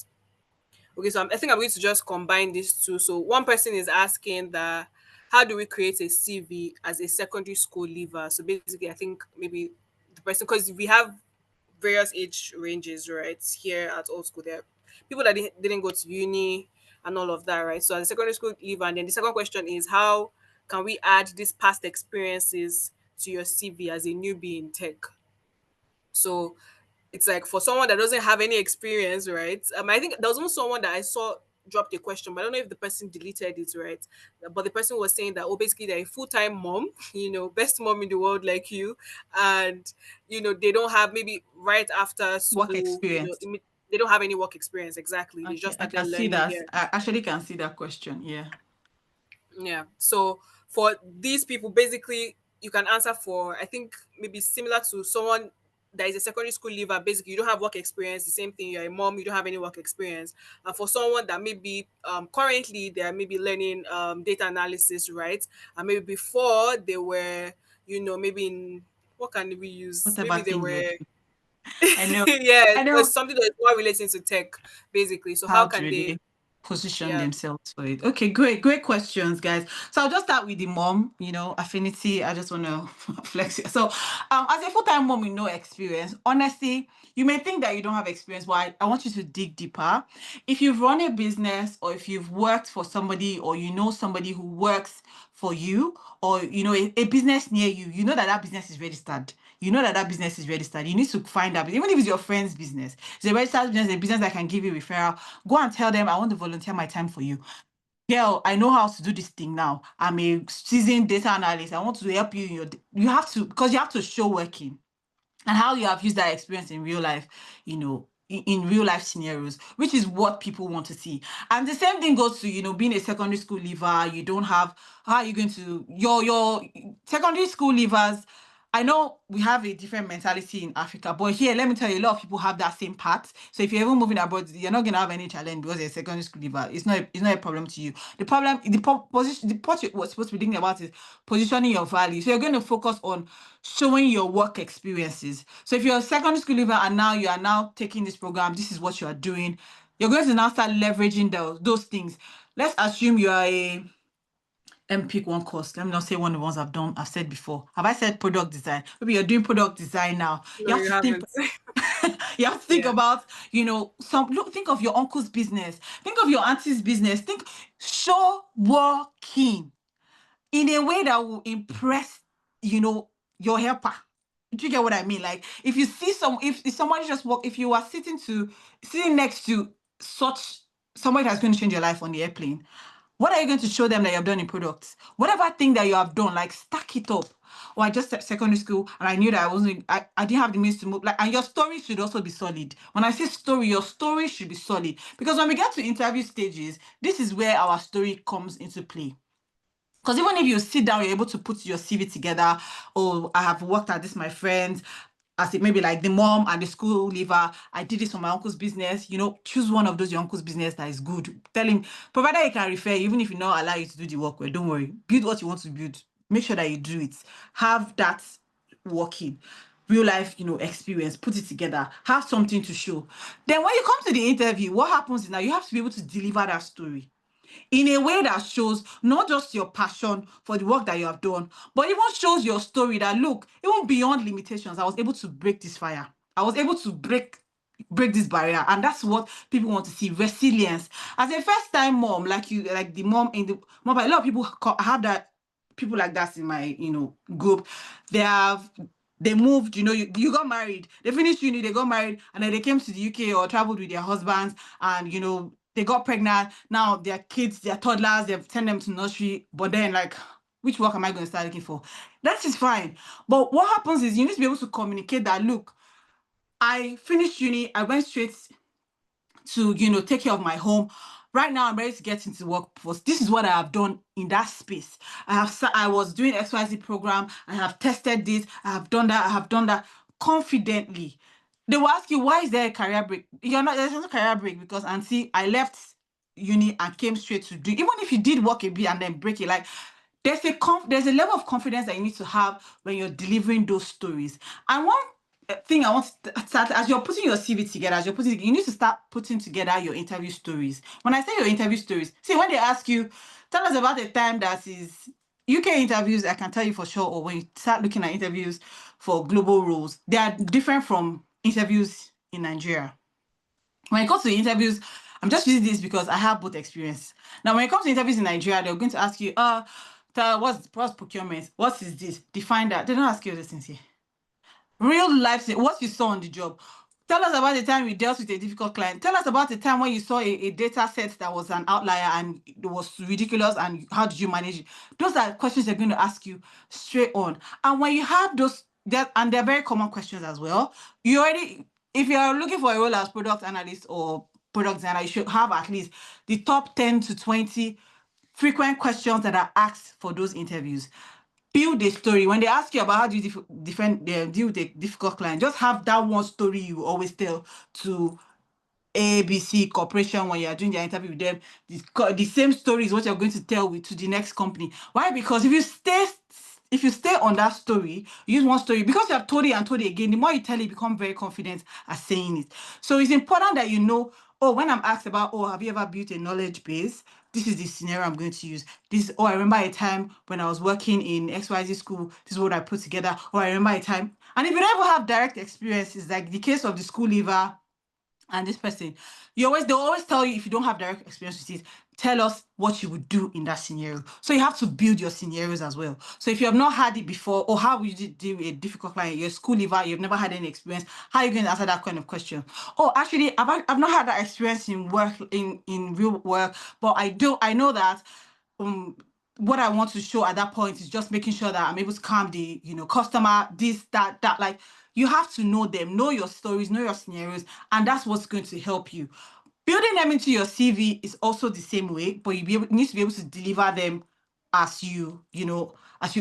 okay. So I think I'm going to just combine these two. So one person is asking that how do we create a CV as a secondary school leaver? So basically, I think maybe the person, because we have various age ranges, right? Here at old school, there are people that didn't go to uni and all of that, right? So as a secondary school leaver, and then the second question is how can we add these past experiences to your CV as a newbie in tech? So it's like for someone that doesn't have any experience, right? I think there was also someone that I saw dropped a question, but I don't know if the person deleted it, right? But the person was saying that, oh, basically they're a full-time mom, best mom in the world like you, and they don't have maybe right after Work school, experience. they don't have any work experience exactly. They Okay, just I started can see learning that. here. I actually can see that question. Yeah. Yeah. So for these people, basically, you can answer for, I think, maybe similar to someone that is a secondary school leaver. Basically, you don't have work experience. The same thing. You're a mom. You don't have any work experience. And for someone that maybe currently they are maybe learning data analysis, right? And maybe before they were, maybe in what can we use? Whatever Maybe they thing you're were, doing. I know. yeah, I know. it's something that is more relating to tech, basically. So how How to can they? really position Yeah. themselves for it. Okay, great questions, guys. So I'll just start with the mom, affinity. I just want to flex it. So as a full-time mom with no experience, honestly, you may think that you don't have experience, but I want you to dig deeper. If you've run a business or if you've worked for somebody or you know somebody who works for you or a business near you, you know that business is registered. You know that business is registered. You need to find that. Even if it's your friend's business, it's a registered business, a business that can give you referral. Go and tell them, I want to volunteer my time for you. Girl, I know how to do this thing now. I'm a seasoned data analyst. I want to help you in you have to, because you have to show working and how you have used that experience in real life, in real life scenarios, which is what people want to see. And the same thing goes to, being a secondary school leaver. You don't have, how are you going to, your secondary school leavers, I know we have a different mentality in Africa, but here, let me tell you, a lot of people have that same part. So if you're even moving abroad, you're not going to have any challenge because you're a secondary school leaver. It's not a problem to you. The problem, position, the part you're supposed to be thinking about is positioning your value. So you're going to focus on showing your work experiences. So if you're a secondary school leaver and now you are now taking this program, this is what you are doing. You're going to now start leveraging those things. Let's assume you are pick one course. Let me not say one of the ones I've said before. Have I said product design? Maybe you're doing product design now. No, You have you to think. haven't. You have to think Yeah. about, think of your uncle's business. Think of your auntie's business. Show working in a way that will impress, your helper. Do you get what I mean? Like if you see if somebody just walk, if you are sitting next to such somebody that's going to change your life on the airplane, what are you going to show them that you have done in products? Whatever thing that you have done, like stack it up. Or I just started secondary school and I knew that I didn't have the means to move. Like, and your story should also be solid. When I say story, your story should be solid. Because when we get to interview stages, this is where our story comes into play. Because even if you sit down, you're able to put your CV together. Oh, I have worked at this, my friends, as it maybe like the mom and the school leaver. I did this for my uncle's business. Choose one of those your uncle's business that is good. Tell him, provided he can refer, even if he not allow you to do the work, well, don't worry. Build what you want to build. Make sure that you do it. Have that working real life, experience, put it together, have something to show. Then when you come to the interview, what happens is now you have to be able to deliver that story in a way that shows not just your passion for the work that you have done, but even shows your story that, look, even beyond limitations, I was able to break this fire. I was able to break this barrier. And that's what people want to see, resilience. As a first-time mom, like the mom in the mom, a lot of people have that, people like that in my group. They moved, you got married, they finished uni, they got married, and then they came to the UK or traveled with their husbands, and they got pregnant. Now their kids, their toddlers, they've sent them to nursery. But then, like, which work am I going to start looking for? That is fine. But what happens is you need to be able to communicate that, look, I finished uni, I went straight to, take care of my home. Right now, I'm ready to get into workforce. This is what I have done in that space. I was doing XYZ program. I have tested this. I have done that. I have done that confidently. They will ask you, why is there a career break? There's no career break because, and see, I left uni and came straight to do, even if you did work a bit and then break it, like, there's a level of confidence that you need to have when you're delivering those stories. And one thing I want to start, as you're putting your CV together, you need to start putting together your interview stories. When I say your interview stories, see, when they ask you, tell us about a time that is UK interviews, I can tell you for sure, or when you start looking at interviews for global roles, they are different from interviews in Nigeria. When it comes to interviews, I'm just using this because I have both experience. Now, when it comes to interviews in Nigeria, they're going to ask you, what's procurement? What is this? Define that. They don't ask you those things here. Real life, what you saw on the job. Tell us about the time you dealt with a difficult client. Tell us about the time when you saw a data set that was an outlier and it was ridiculous, and how did you manage it? Those are questions they're going to ask you straight on. And when you have those, and they're very common questions as well, if you're looking for a role as product analyst or product designer, you should have at least the top 10 to 20 frequent questions that are asked for those interviews. Build a story. When they ask you about how do you deal with a difficult client, just have that one story you always tell to ABC Corporation when you're doing their interview with them. The same story is what you're going to tell to the next company. Why? Because if you stay on that story, use one story, because you have told it and told it again, the more you tell it, you become very confident at saying it. So it's important that when I'm asked about, have you ever built a knowledge base? This is the scenario I'm going to use. I remember a time when I was working in XYZ school, this is what I put together. Or I remember a time. And if you never have direct experiences, like the case of the school leaver and this person, they'll always tell you, if you don't have direct experience with it, tell us what you would do in that scenario. So you have to build your scenarios as well. So if you have not had it before, or how would you deal with a difficult client, you're a school leaver, you've never had any experience, how are you going to answer that kind of question? Oh, actually, I've not had that experience in work, in real work, but I know that what I want to show at that point is just making sure that I'm able to calm the customer, this, that. Like, you have to know them, know your stories, know your scenarios, and that's what's going to help you. Building them into your CV is also the same way, but you need to be able to deliver them as you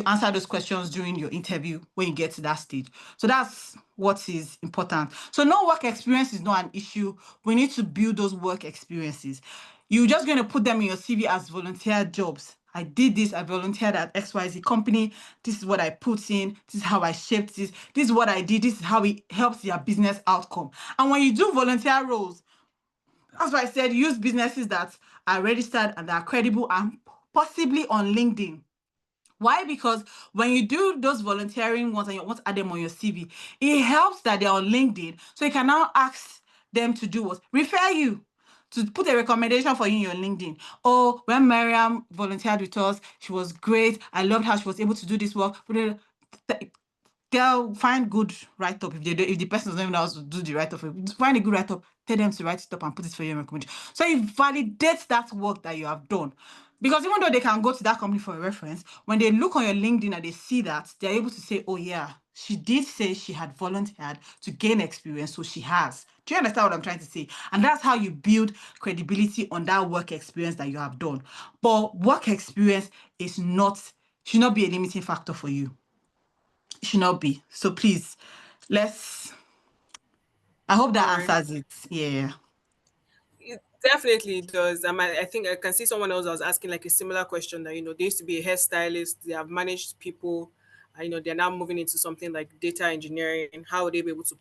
answer those questions during your interview when you get to that stage. So that's what is important. So no work experience is not an issue. We need to build those work experiences. You're just going to put them in your CV as volunteer jobs. I did this, I volunteered at XYZ company. This is what I put in. This is how I shaped this. This is what I did. This is how it helps their business outcome. And when you do volunteer roles, that's why I said use businesses that are registered and that are credible, and possibly on LinkedIn. Why? Because when you do those volunteering ones and you want to add them on your CV, it helps that they're on LinkedIn. So you can now ask them to do what? Refer you, to put a recommendation for you in your LinkedIn. Oh, when Miriam volunteered with us, she was great. I loved how she was able to do this work. They'll find good write-up. If the person doesn't even know how to do the write-up, find a good write-up, tell them to write it up and put it for your recommendation. So it validates that work that you have done. Because even though they can go to that company for a reference, when they look on your LinkedIn and they see that, they're able to say, oh yeah, she did say she had volunteered to gain experience, so she has. Do you understand what I'm trying to say? And that's how you build credibility on that work experience that you have done. But work experience should not be a limiting factor for you. It should not be. So please, I hope All that right. answers it. Yeah. It definitely does. I think I can see someone else was asking like a similar question that, they used to be a hairstylist, they have managed people, and, they're now moving into something like data engineering. How would they be able to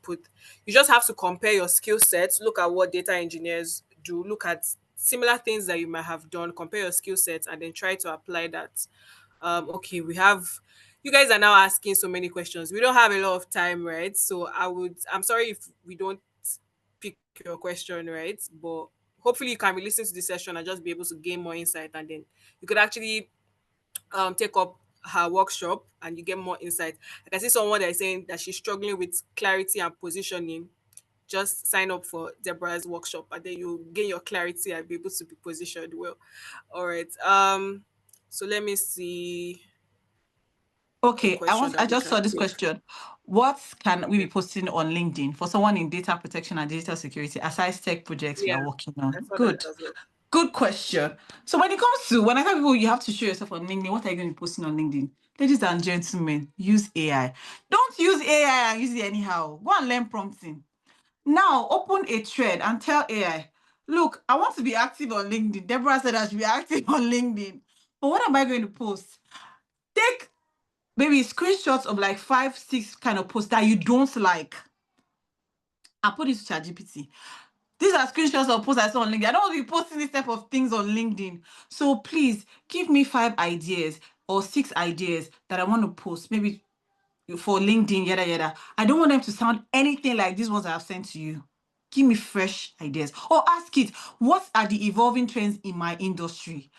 you just have to compare your skill sets, look at what data engineers do, look at similar things that you might have done, compare your skill sets, and then try to apply that. Okay, you guys are now asking so many questions. We don't have a lot of time, right? So I'm sorry if we don't pick your question, right? But hopefully you can re-listen to the session and just be able to gain more insight, and then you could actually take up her workshop and you get more insight. I can see someone that is saying that she's struggling with clarity and positioning. Just sign up for Deborah's workshop and then you gain your clarity and be able to be positioned well. All right. So let me see a Okay, question I that we just can saw this take. question. What can we be Okay. posting on LinkedIn for someone in data protection and digital security aside tech projects we Yeah, are working I on? saw that Good. as well. Good question. So when I tell people you have to show yourself on LinkedIn, what are you going to be posting on LinkedIn? Ladies and gentlemen, use AI. Don't use AI and use it anyhow. Go and learn prompting. Now open a thread and tell AI, look, I want to be active on LinkedIn. Deborah said I should be active on LinkedIn. But what am I going to post? Take maybe screenshots of like 5, 6 kind of posts that you don't like and put it to ChatGPT. These are screenshots of posts I saw on LinkedIn. I don't want to be posting this type of things on LinkedIn. So please give me 5 ideas or 6 ideas that I want to post, maybe for LinkedIn, yada yada. I don't want them to sound anything like these ones I have sent to you. Give me fresh ideas. Or ask it, what are the evolving trends in my industry?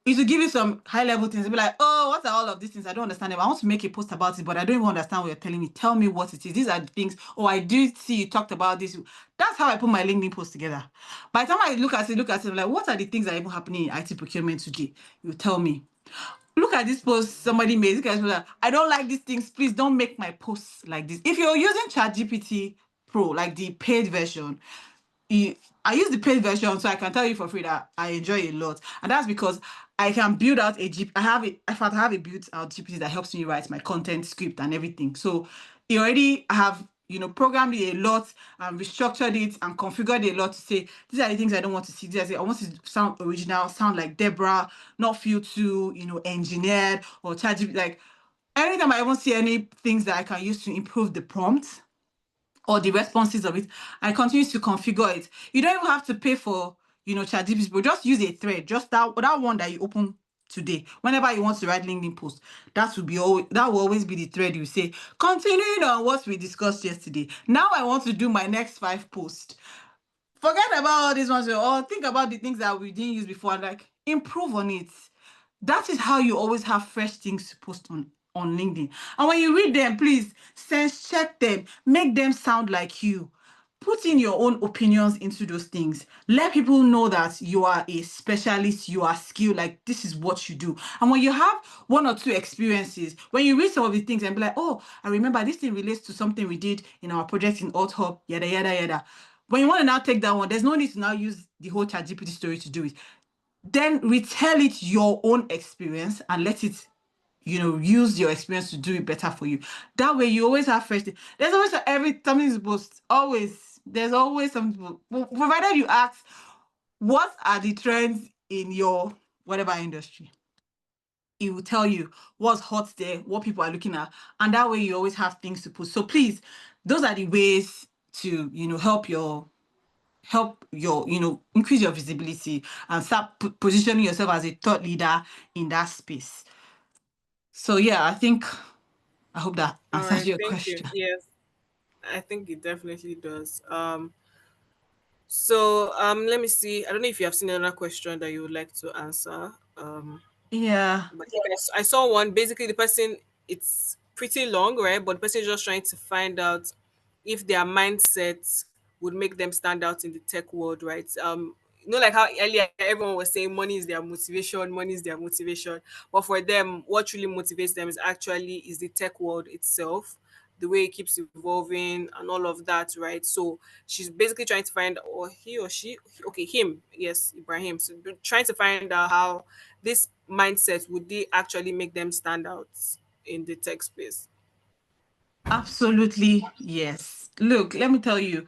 Is to give you some high level things. Be like, oh, what are all of these things? I don't understand them. I want to make a post about it, but I don't even understand what you're telling me. Tell me what it is. These are the things. Oh, I do see you talked about this. That's how I put my LinkedIn post together. By the time I look at it, I'm like, what are the things that are even happening in IT procurement today? You tell me. Look at this post somebody made. This guy's like, I don't like these things. Please don't make my posts like this. If you're using ChatGPT Pro, like the paid version, I use the paid version, so I can tell you for free that I enjoy a lot, and that's because I can build out a G. I have it. In fact, I have a built out GPT that helps me write my content script and everything. So it already have programmed it a lot and restructured it and configured it a lot to say these are the things I don't want to see. I want it to sound original, sound like Deborah, not feel too engineered or ChatGPT. Like anytime I even see any things that I can use to improve the prompt or the responses of it, I continue to configure it. You don't even have to pay for, ChatGPT, but just use a thread, just that one that you open today. Whenever you want to write LinkedIn post, that will always be the thread you say, continuing on what we discussed yesterday. Now I want to do my next 5 posts. Forget about all these ones, or think about the things that we didn't use before and like improve on it. That is how you always have fresh things to post on LinkedIn. And when you read them, please sense check them, make them sound like you. Put in your own opinions into those things. Let people know that you are a specialist, you are skilled, like this is what you do. And when you have 1 or 2 experiences, when you read some of the things and be like, oh, I remember this thing relates to something we did in our project in AltHub, yada, yada, yada. When you want to now take that one, there's no need to now use the whole ChatGPT story to do it. Then retell it your own experience and let it, use your experience to do it better for you. That way, you always have fresh things. There's always something to post. Always, there's always something. Provided you ask, what are the trends in your whatever industry? It will tell you what's hot there, what people are looking at, and that way you always have things to post. So please, those are the ways to help your increase your visibility and start positioning yourself as a thought leader in that space. So yeah, I hope that All answers right, your thank you. question. Yes, I think it definitely does. So let me see. I don't know if you have seen another question that you would like to answer. Yeah. But yes, I saw one. Basically, the person, it's pretty long, right? But the person is just trying to find out if their mindset would make them stand out in the tech world, right? Like how earlier everyone was saying money is their motivation, money is their motivation. But for them, what really motivates them is the tech world itself. the way it keeps evolving and all of that, right? So she's basically trying to find, or he or she, okay, him, yes, Ibrahim. So trying to find out how this mindset would they actually make them stand out in the tech space. Absolutely, yes. Look, let me tell you,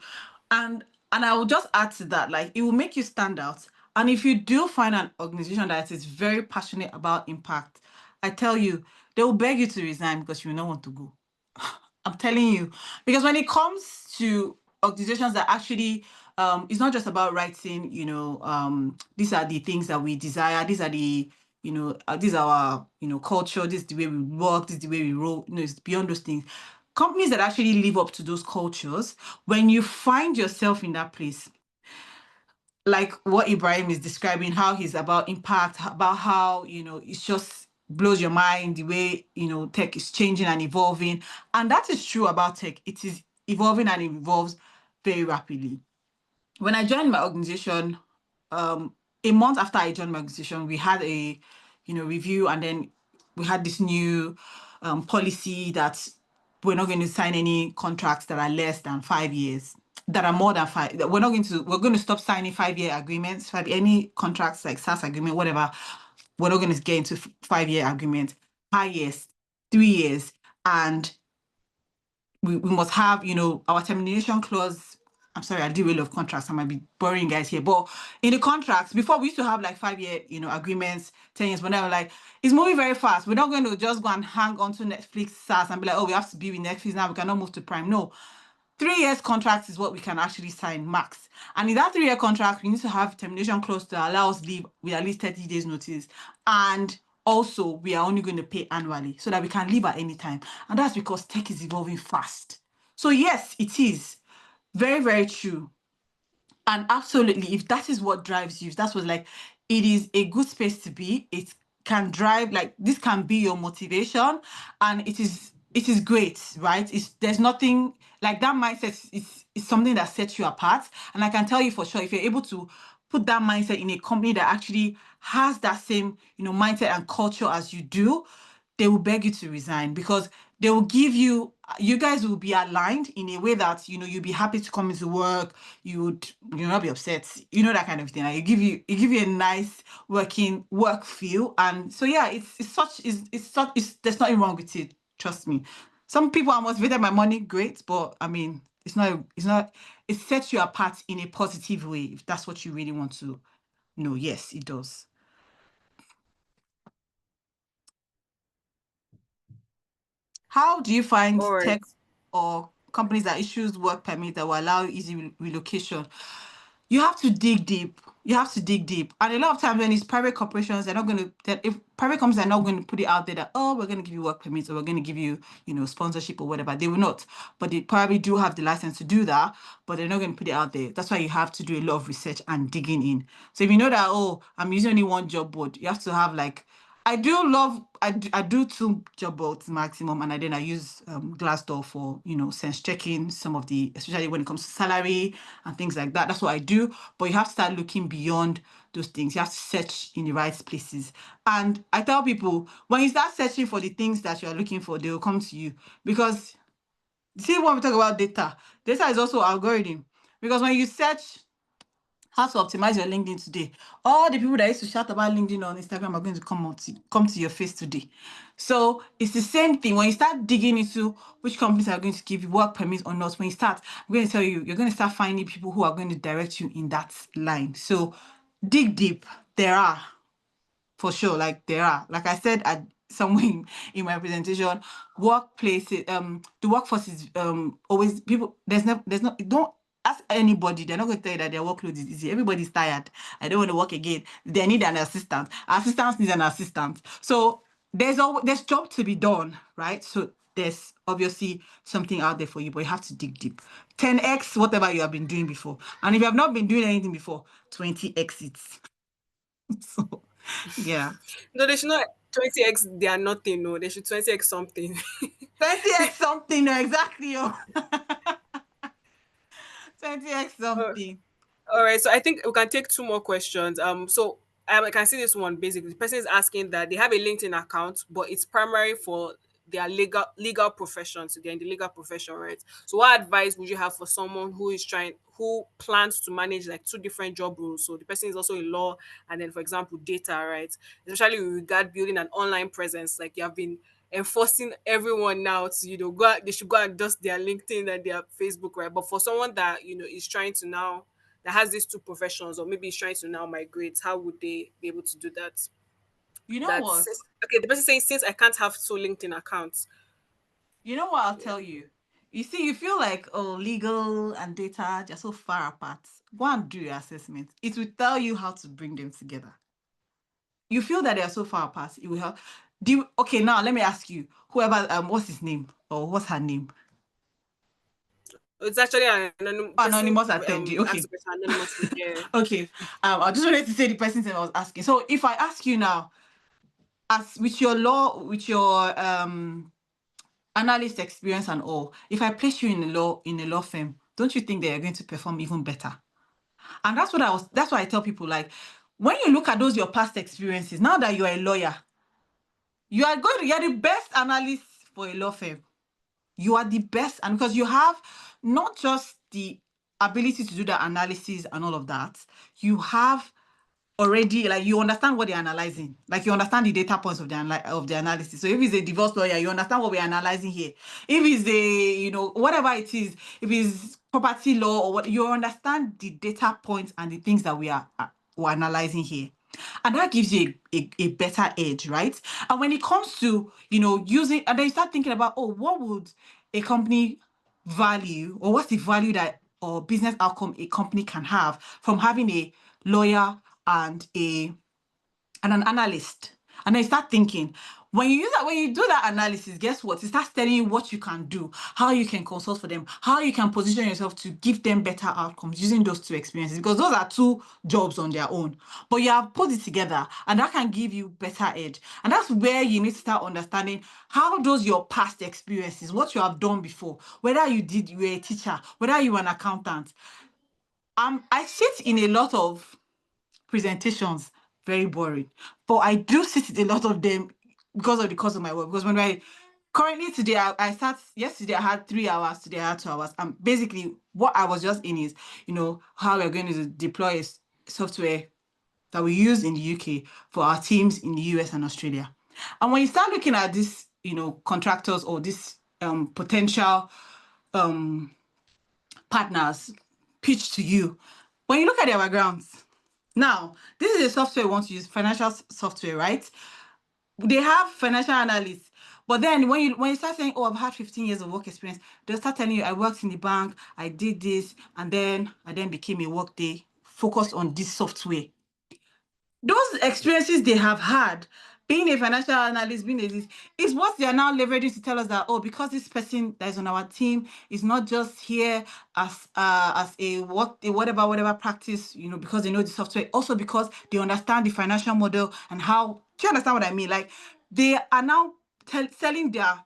and I will just add to that, like it will make you stand out. And if you do find an organization that is very passionate about impact, I tell you, they will beg you to resign because you will not want to go. I'm telling you, because when it comes to organizations that actually, it's not just about writing, these are the things that we desire, these are the, these are our, culture, this is the way we work, this is the way we roll, it's beyond those things. Companies that actually live up to those cultures, when you find yourself in that place, like what Ibrahim is describing, how he's about impact, about how, it's just blows your mind the way, tech is changing and evolving. And that is true about tech. It is evolving and it evolves very rapidly. When I joined my organization, a month after I joined my organization, we had a, review, and then we had this new policy that we're not going to sign any contracts that are less than 5 years, that are more than five. That we're going to stop signing 5-year agreements, any contracts like SaaS agreement, whatever. We're not going to get into 5-year agreements. Highest 3 years, and we must have, our termination clause. I'm sorry, I do really love contracts. I might be boring you guys here, but in the contracts, before we used to have like 5-year, agreements, 10 years, but now like it's moving very fast. We're not going to just go and hang on to Netflix SaaS and be like, oh, we have to be with Netflix now. We cannot move to Prime. No, 3 years contract is what we can actually sign max. And in that 3-year contract, we need to have termination clause to allow us leave with at least 30 days notice. And also, we are only going to pay annually so that we can leave at any time. And that's because tech is evolving fast. So yes, it is very, very true. And absolutely, if that is what drives you, if that's what like it is a good space to be, it can drive, like this can be your motivation, and it is great, right? There's nothing like that mindset is something that sets you apart. And I can tell you for sure, if you're able to put that mindset in a company that actually has that same, mindset and culture as you do, they will beg you to resign because they will give you, you guys will be aligned in a way that, you'll be happy to come into work. You'll not be upset, that kind of thing. Like it give you a nice work feel. And so, yeah, there's nothing wrong with it. Trust me. Some people are motivated by money, great. But I mean, it sets you apart in a positive way. If that's what you really want to know. Yes, it does. How do you find All right. tech or companies that issues work permit that will allow easy relocation? You have to dig deep. You have to dig deep. And a lot of times when it's private corporations, they're not going to, if private companies are not going to put it out there that, oh, we're going to give you work permits or we're going to give you, sponsorship or whatever. They will not. But they probably do have the license to do that, but they're not going to put it out there. That's why you have to do a lot of research and digging in. So if you know that, oh, I'm using only one job board, you have to have like, I do 2 job boards maximum, and then I use Glassdoor for sense checking some of the, especially when it comes to salary and things like that. That's what I do. But you have to start looking beyond those things. You have to search in the right places. And I tell people, when you start searching for the things that you are looking for, they will come to you. Because see, when we talk about data is also algorithm. Because when you search how to optimize your LinkedIn today, all the people that used to shout about LinkedIn on Instagram are going to come to your face today. So it's the same thing. When you start digging into which companies are going to give you work permits or not, when you start, I'm going to tell you, you're going to start finding people who are going to direct you in that line. So dig deep. There are, for sure, like there are, like I said at somewhere in my presentation, workplaces, the workforce is always people. There's no don't ask anybody. They're not going to tell you that their workload is easy. Everybody's tired. I don't want to work again. They need an assistant. Assistants need an assistant. So there's job to be done, right? So there's obviously something out there for you, but you have to dig deep. 10x whatever you have been doing before, and if you have not been doing anything before, 20x it. So yeah. No, they should not 20x, they are nothing. No, they should 20x something. 20x something, no, exactly. Oh. 20x Uh, something. All right, so I think we can take 2 more questions. I can see this one basically. The person is asking that they have a LinkedIn account, but it's primary for their legal profession, so they're in the legal profession, right? So what advice would you have for someone who plans to manage like two different job roles? So the person is also in law and then, for example, data, right? Especially with regard building an online presence, like you have been enforcing everyone now to, go out, they should go and dust their LinkedIn and their Facebook, right? But for someone that, is trying to now, that has these two professions, or maybe is trying to now migrate, how would they be able to do that? You know That's what? okay. The person saying, since I can't have two LinkedIn accounts. You know what I'll tell you? You see, you feel like, oh, legal and data, they're so far apart. Go and do your assessment. It will tell you how to bring them together. You feel that they are so far apart. It will help. Okay, now let me ask you, whoever, what's his name or what's her name? It's actually an person Anonymous attendee. Okay. asked the person anonymously. Yeah. Okay. I just wanted to say the person's name I was asking. So if I ask you now, as with your analyst experience and all, if I place you in a law firm, don't you think they are going to perform even better? And that's what I tell people, like, when you look at your past experiences, now that you're a lawyer, you're the best analyst for a law firm. You are the best, and because you have not just the ability to do the analysis and all of that, you have already, like, you understand what they're analyzing, like you understand the data points of the analysis. So if it's a divorce lawyer, you understand what we're analyzing here. If it's whatever it is, if it's property law or what, you understand the data points and the things that we're analyzing here. And that gives you a better edge, right? And when it comes to, using, and then you start thinking about, oh, what would a company value, or what's the value that or business outcome a company can have from having a lawyer and an analyst. And then you start thinking, when you do that analysis, guess what? It starts telling you what you can do, how you can consult for them, how you can position yourself to give them better outcomes using those two experiences, because those are two jobs on their own. But you have put it together, and that can give you better edge. And that's where you need to start understanding how those your past experiences, what you have done before, whether you were a teacher, whether you were an accountant. I sit in a lot of presentations, very boring, but I do sit in a lot of them because of the course of my work. Because when currently today, I start yesterday, I had 3 hours, today I had 2 hours. And basically what I was just in is, how we're going to deploy software that we use in the UK for our teams in the US and Australia. And when you start looking at this, contractors or this potential partners pitch to you, when you look at their backgrounds, now, this is a software we want to use, financial software, right? They have financial analysts. But then when you start saying, oh, I've had 15 years of work experience, they'll start telling you, I worked in the bank, I did this, and then I became a workday focused on this software. Those experiences they have had, being a financial analyst, being a this, is what they are now leveraging to tell us that, oh, because this person that is on our team is not just here as a whatever practice, because they know the software, also because they understand the financial model and how. Do you understand what I mean? Like, they are now selling their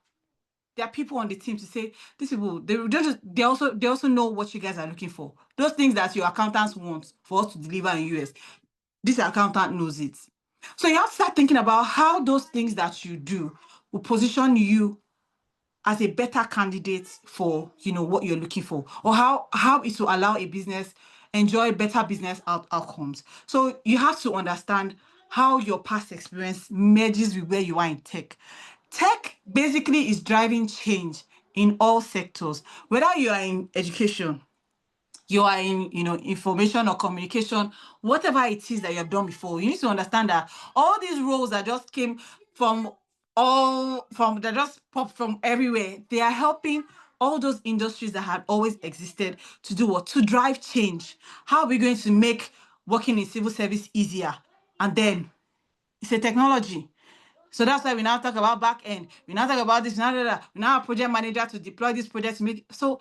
people on the team to say, these people, they also know what you guys are looking for. Those things that your accountants want for us to deliver in US. This accountant knows it. So you have to start thinking about how those things that you do will position you as a better candidate for, what you're looking for, or how it will allow a business enjoy better business outcomes. So you have to understand how your past experience merges with where you are in tech. Tech basically is driving change in all sectors, whether you are in education, you are in, information or communication, whatever it is that you have done before. You need to understand that all these roles that just came that just popped from everywhere, they are helping all those industries that had always existed to do what? To drive change. How are we going to make working in civil service easier? And then it's a technology. So that's why we now talk about back end. We now talk about this, we now have project manager to deploy this project to make. So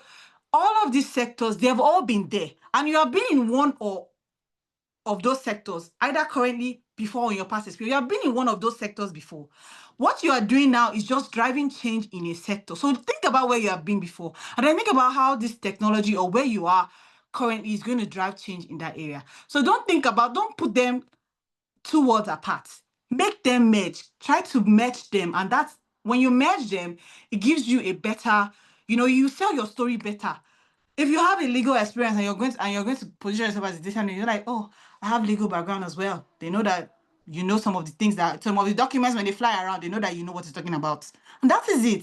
all of these sectors, they have all been there. And you have been in one of those sectors, either currently, before, or in your past experience. You have been in one of those sectors before. What you are doing now is just driving change in a sector. So think about where you have been before. And then think about how this technology or where you are currently is going to drive change in that area. So don't put them 2 words apart. Make them merge. Try to match them. And that's when you merge them, it gives you a better, you sell your story better. If you have a legal experience and you're going to position yourself as a data analyst, you're like, oh, I have legal background as well. They know that some of the things, that some of the documents, when they fly around, they know that you know what you're talking about. And that is it.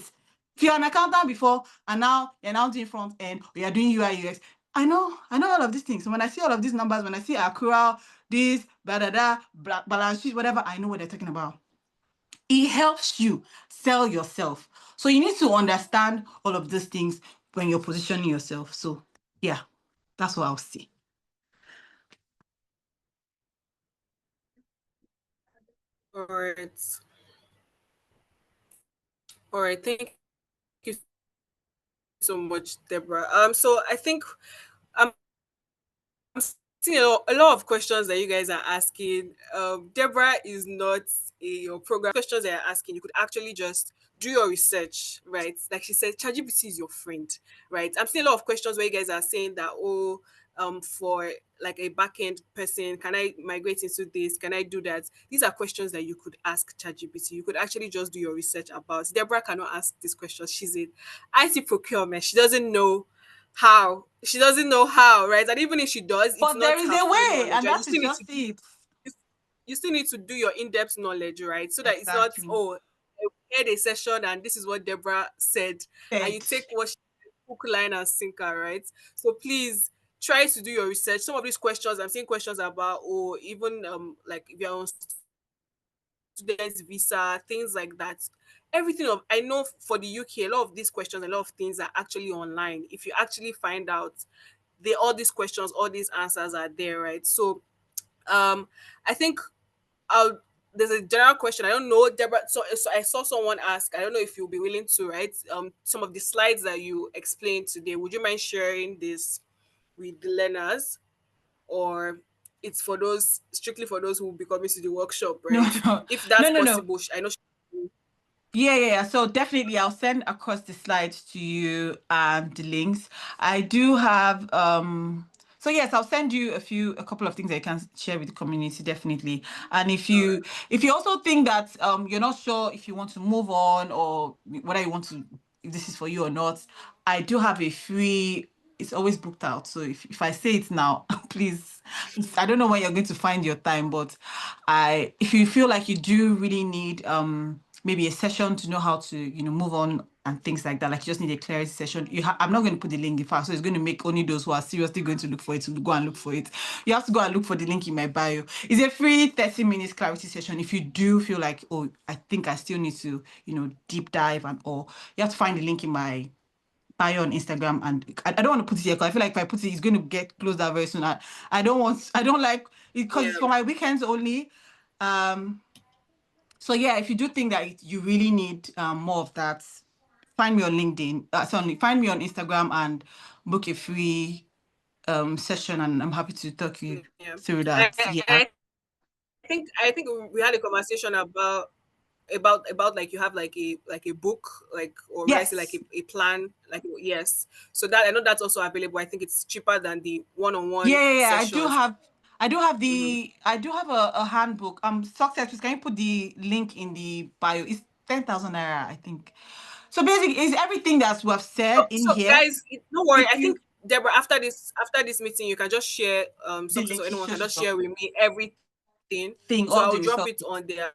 If you're an accountant before and now you're now doing front end or you're doing UI UX, I know all of these things. So when I see all of these numbers, when I see accrual, this, blah, blah, blah, balance sheet, whatever, I know what they're talking about. It helps you sell yourself. So you need to understand all of these things when you're positioning yourself. So yeah, that's what I'll say. All right. All right. Thank you so much, Deborah. So I think I'm seeing a lot of questions that you guys are asking. Deborah is not your program questions that you're asking. You could actually just do your research, right? Like she said, ChatGPT is your friend, right? I'm seeing a lot of questions where you guys are saying that, oh, for like a backend person, can I migrate into this? Can I do that? These are questions that you could ask ChatGPT. You could actually just do your research about. Deborah cannot ask these questions. She's in IT procurement. She doesn't know how. She doesn't know how, right? And even if she does, it's But not there is her a full way, knowledge. and And that is just it. you still need to do your in-depth knowledge, right? So that it's not, Exactly. oh, I had a session and this is what Deborah said, and you Said. take what she hook, line, and sinker, right? So please try to do your research. Some of these questions, I'm seeing questions about, or even like if you're on student visa, things like that. Everything of I know for the UK, a lot of these questions, a lot of things are actually online. If you actually find out, all these questions, all these answers are there, right? So I think I'll there's a general question. I don't know, Deborah. So I saw someone ask. I don't know if you'll be willing to write some of the slides that you explained today. Would you mind sharing this with the learners, or it's for those strictly for those who will be coming to the workshop, No, right? no, If no, that's no, no. possible, I know. Yeah. So definitely I'll send across the slides to you and the links. I do have so yes, I'll send you a couple of things that you can share with the community, definitely. And All right. if you also think that you're not sure if you want to move on or whether you want to, if this is for you or not, I do have a free, it's always booked out. So if I say it now, please, I don't know when you're going to find your time, but if you feel like you do really need maybe a session to know how to move on and things like that, like you just need a clarity session, I'm not going to put the link in fact, so it's going to make only those who are seriously going to look for it to go and look for it. You have to go and look for the link in my bio. It's a free 30 minutes clarity session. If you do feel like, oh, I think I still need to deep dive and all, you have to find the link in my bio on Instagram. And I don't want to put it here because I feel like if I put it, it's going to get closed out very soon. I don't like it because it's Yeah. for my weekends only. So yeah, if you do think that you really need more of that, find me on LinkedIn. Sorry, find me on Instagram and book a free session, and I'm happy to talk you Yeah. through I, that. Yeah. I I think we had a conversation about like you have like a book, like, or would I say like Yes. a plan, like, yes. So that I know that's also available. I think it's cheaper than the one-on-one Yeah. sessions. Mhm. I do have a handbook. Success. Can you put the link in the bio? It's 10,000 naira, I think. So basically, it's everything that we have said in So here. guys, don't worry. If I think you Deborah, after this meeting, you can just share the success, or link, it anyone can shows it just up. share with me everything. Thing, So all I'll the drop results. it on the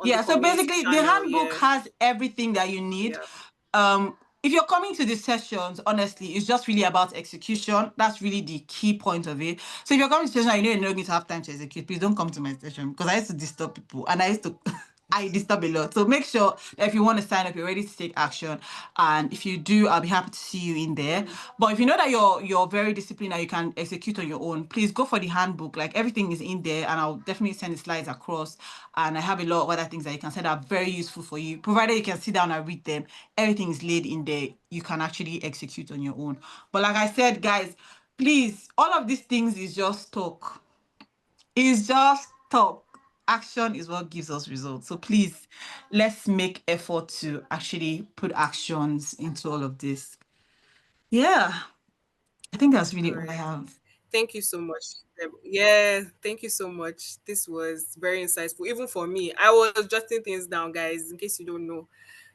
Yeah, so community basically the channel. handbook Yeah. has everything that you need. Yeah. If you're coming to these sessions, honestly, it's just really about execution. That's really the key point of it. So if you're coming to session and you know you're not going to have time to execute, please don't come to my session because I used to disturb people and I used to I disturb a lot. So make sure that if you want to sign up, you're ready to take action. And if you do, I'll be happy to see you in there. But if you know that you're very disciplined and you can execute on your own, please go for the handbook. Like everything is in there, and I'll definitely send the slides across. And I have a lot of other things that you can send that are very useful for you. Provided you can sit down and read them, everything is laid in there. You can actually execute on your own. But like I said, guys, please, all of these things is just talk. It's just talk. Action is what gives us results. So please, let's make effort to actually put actions into all of this. Yeah, I think that's All really all I right. have. Thank you so much. Yeah, thank you so much. This was very insightful, even for me. I was jotting things down, guys, in case you don't know.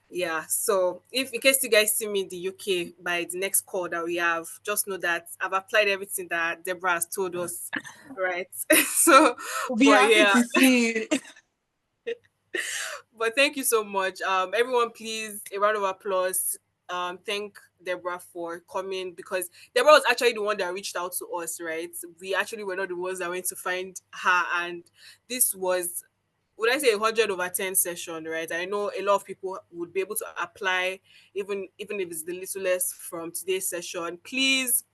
Yeah, so if in case you guys see me in the UK by the next call that we have, just know that I've applied everything that Deborah has told us, right? So, We'll be but happy yeah, to see you. but thank you so much. Everyone, please a round of applause. Thank Deborah for coming, because Deborah was actually the one that reached out to us, right? We actually were not the ones that went to find her, and this was, would I say, 100/10 session, right? I know a lot of people would be able to apply, even if it's the littlest from today's session. Please,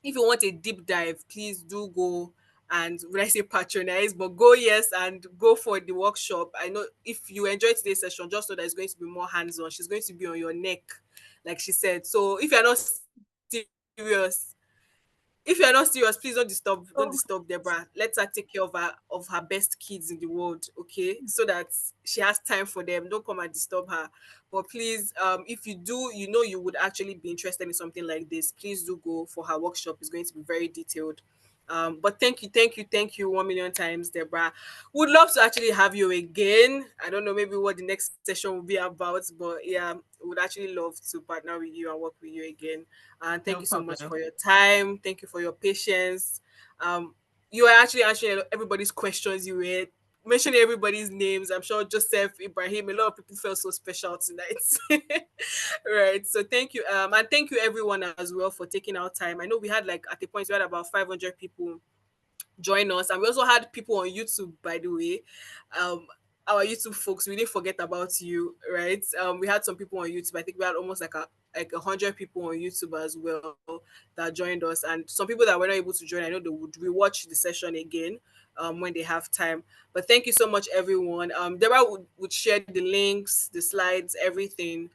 if you want a deep dive, please do go and, when I say patronize, but go, yes, and go for the workshop. I know if you enjoy today's session, just know that it's going to be more hands-on. She's going to be on your neck, like she said. So if you're not serious, please don't Oh, disturb Deborah. Let her take care of her best kids in the world, okay? So that she has time for them. Don't come and disturb her. But please, if you do, you would actually be interested in something like this, please do go for her workshop. It's going to be very detailed. But thank you 1 million times, Deborah. Would love to actually have you again. I don't know maybe what the next session will be about, but yeah, would actually love to partner with you and work with you again. And thank no you so much problem. for your time. Thank you for your patience. Um, you are actually answering everybody's questions. You were mentioning everybody's names. I'm sure Joseph, Ibrahim, a lot of people felt so special tonight. Right. So thank you. And thank you everyone as well for taking our time. I know we had, like, at the point we had about 500 people join us, and we also had people on YouTube, by the way. um our YouTube folks, we didn't forget about you, right? We had some people on YouTube. I think we had almost like 100 people on YouTube as well that joined us, and some people that were not able to join, I know they would rewatch the session again when they have time. But thank you so much, everyone. Deborah would share the links, the slides, everything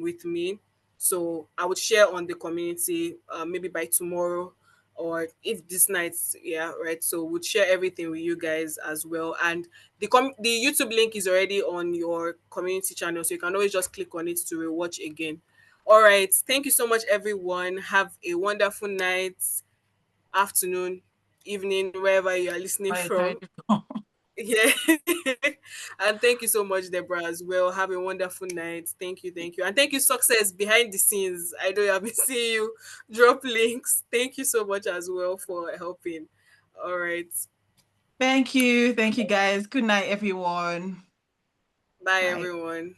with me, so I would share on the community maybe by tomorrow, or if this night, yeah, right. So we'll share everything with you guys as well. And the YouTube link is already on your community channel, so you can always just click on it to rewatch again. All right, thank you so much, everyone. Have a wonderful night, afternoon, evening, wherever you are listening By the time from. you come. Yeah. And thank you so much, Deborah, as well. Have a wonderful night. Thank you. And thank you, Success, behind the scenes. I know I've been seeing you drop links. Thank you so much as well for helping. All right. Thank you. Thank you, guys. Good night, everyone. Bye, Bye. everyone.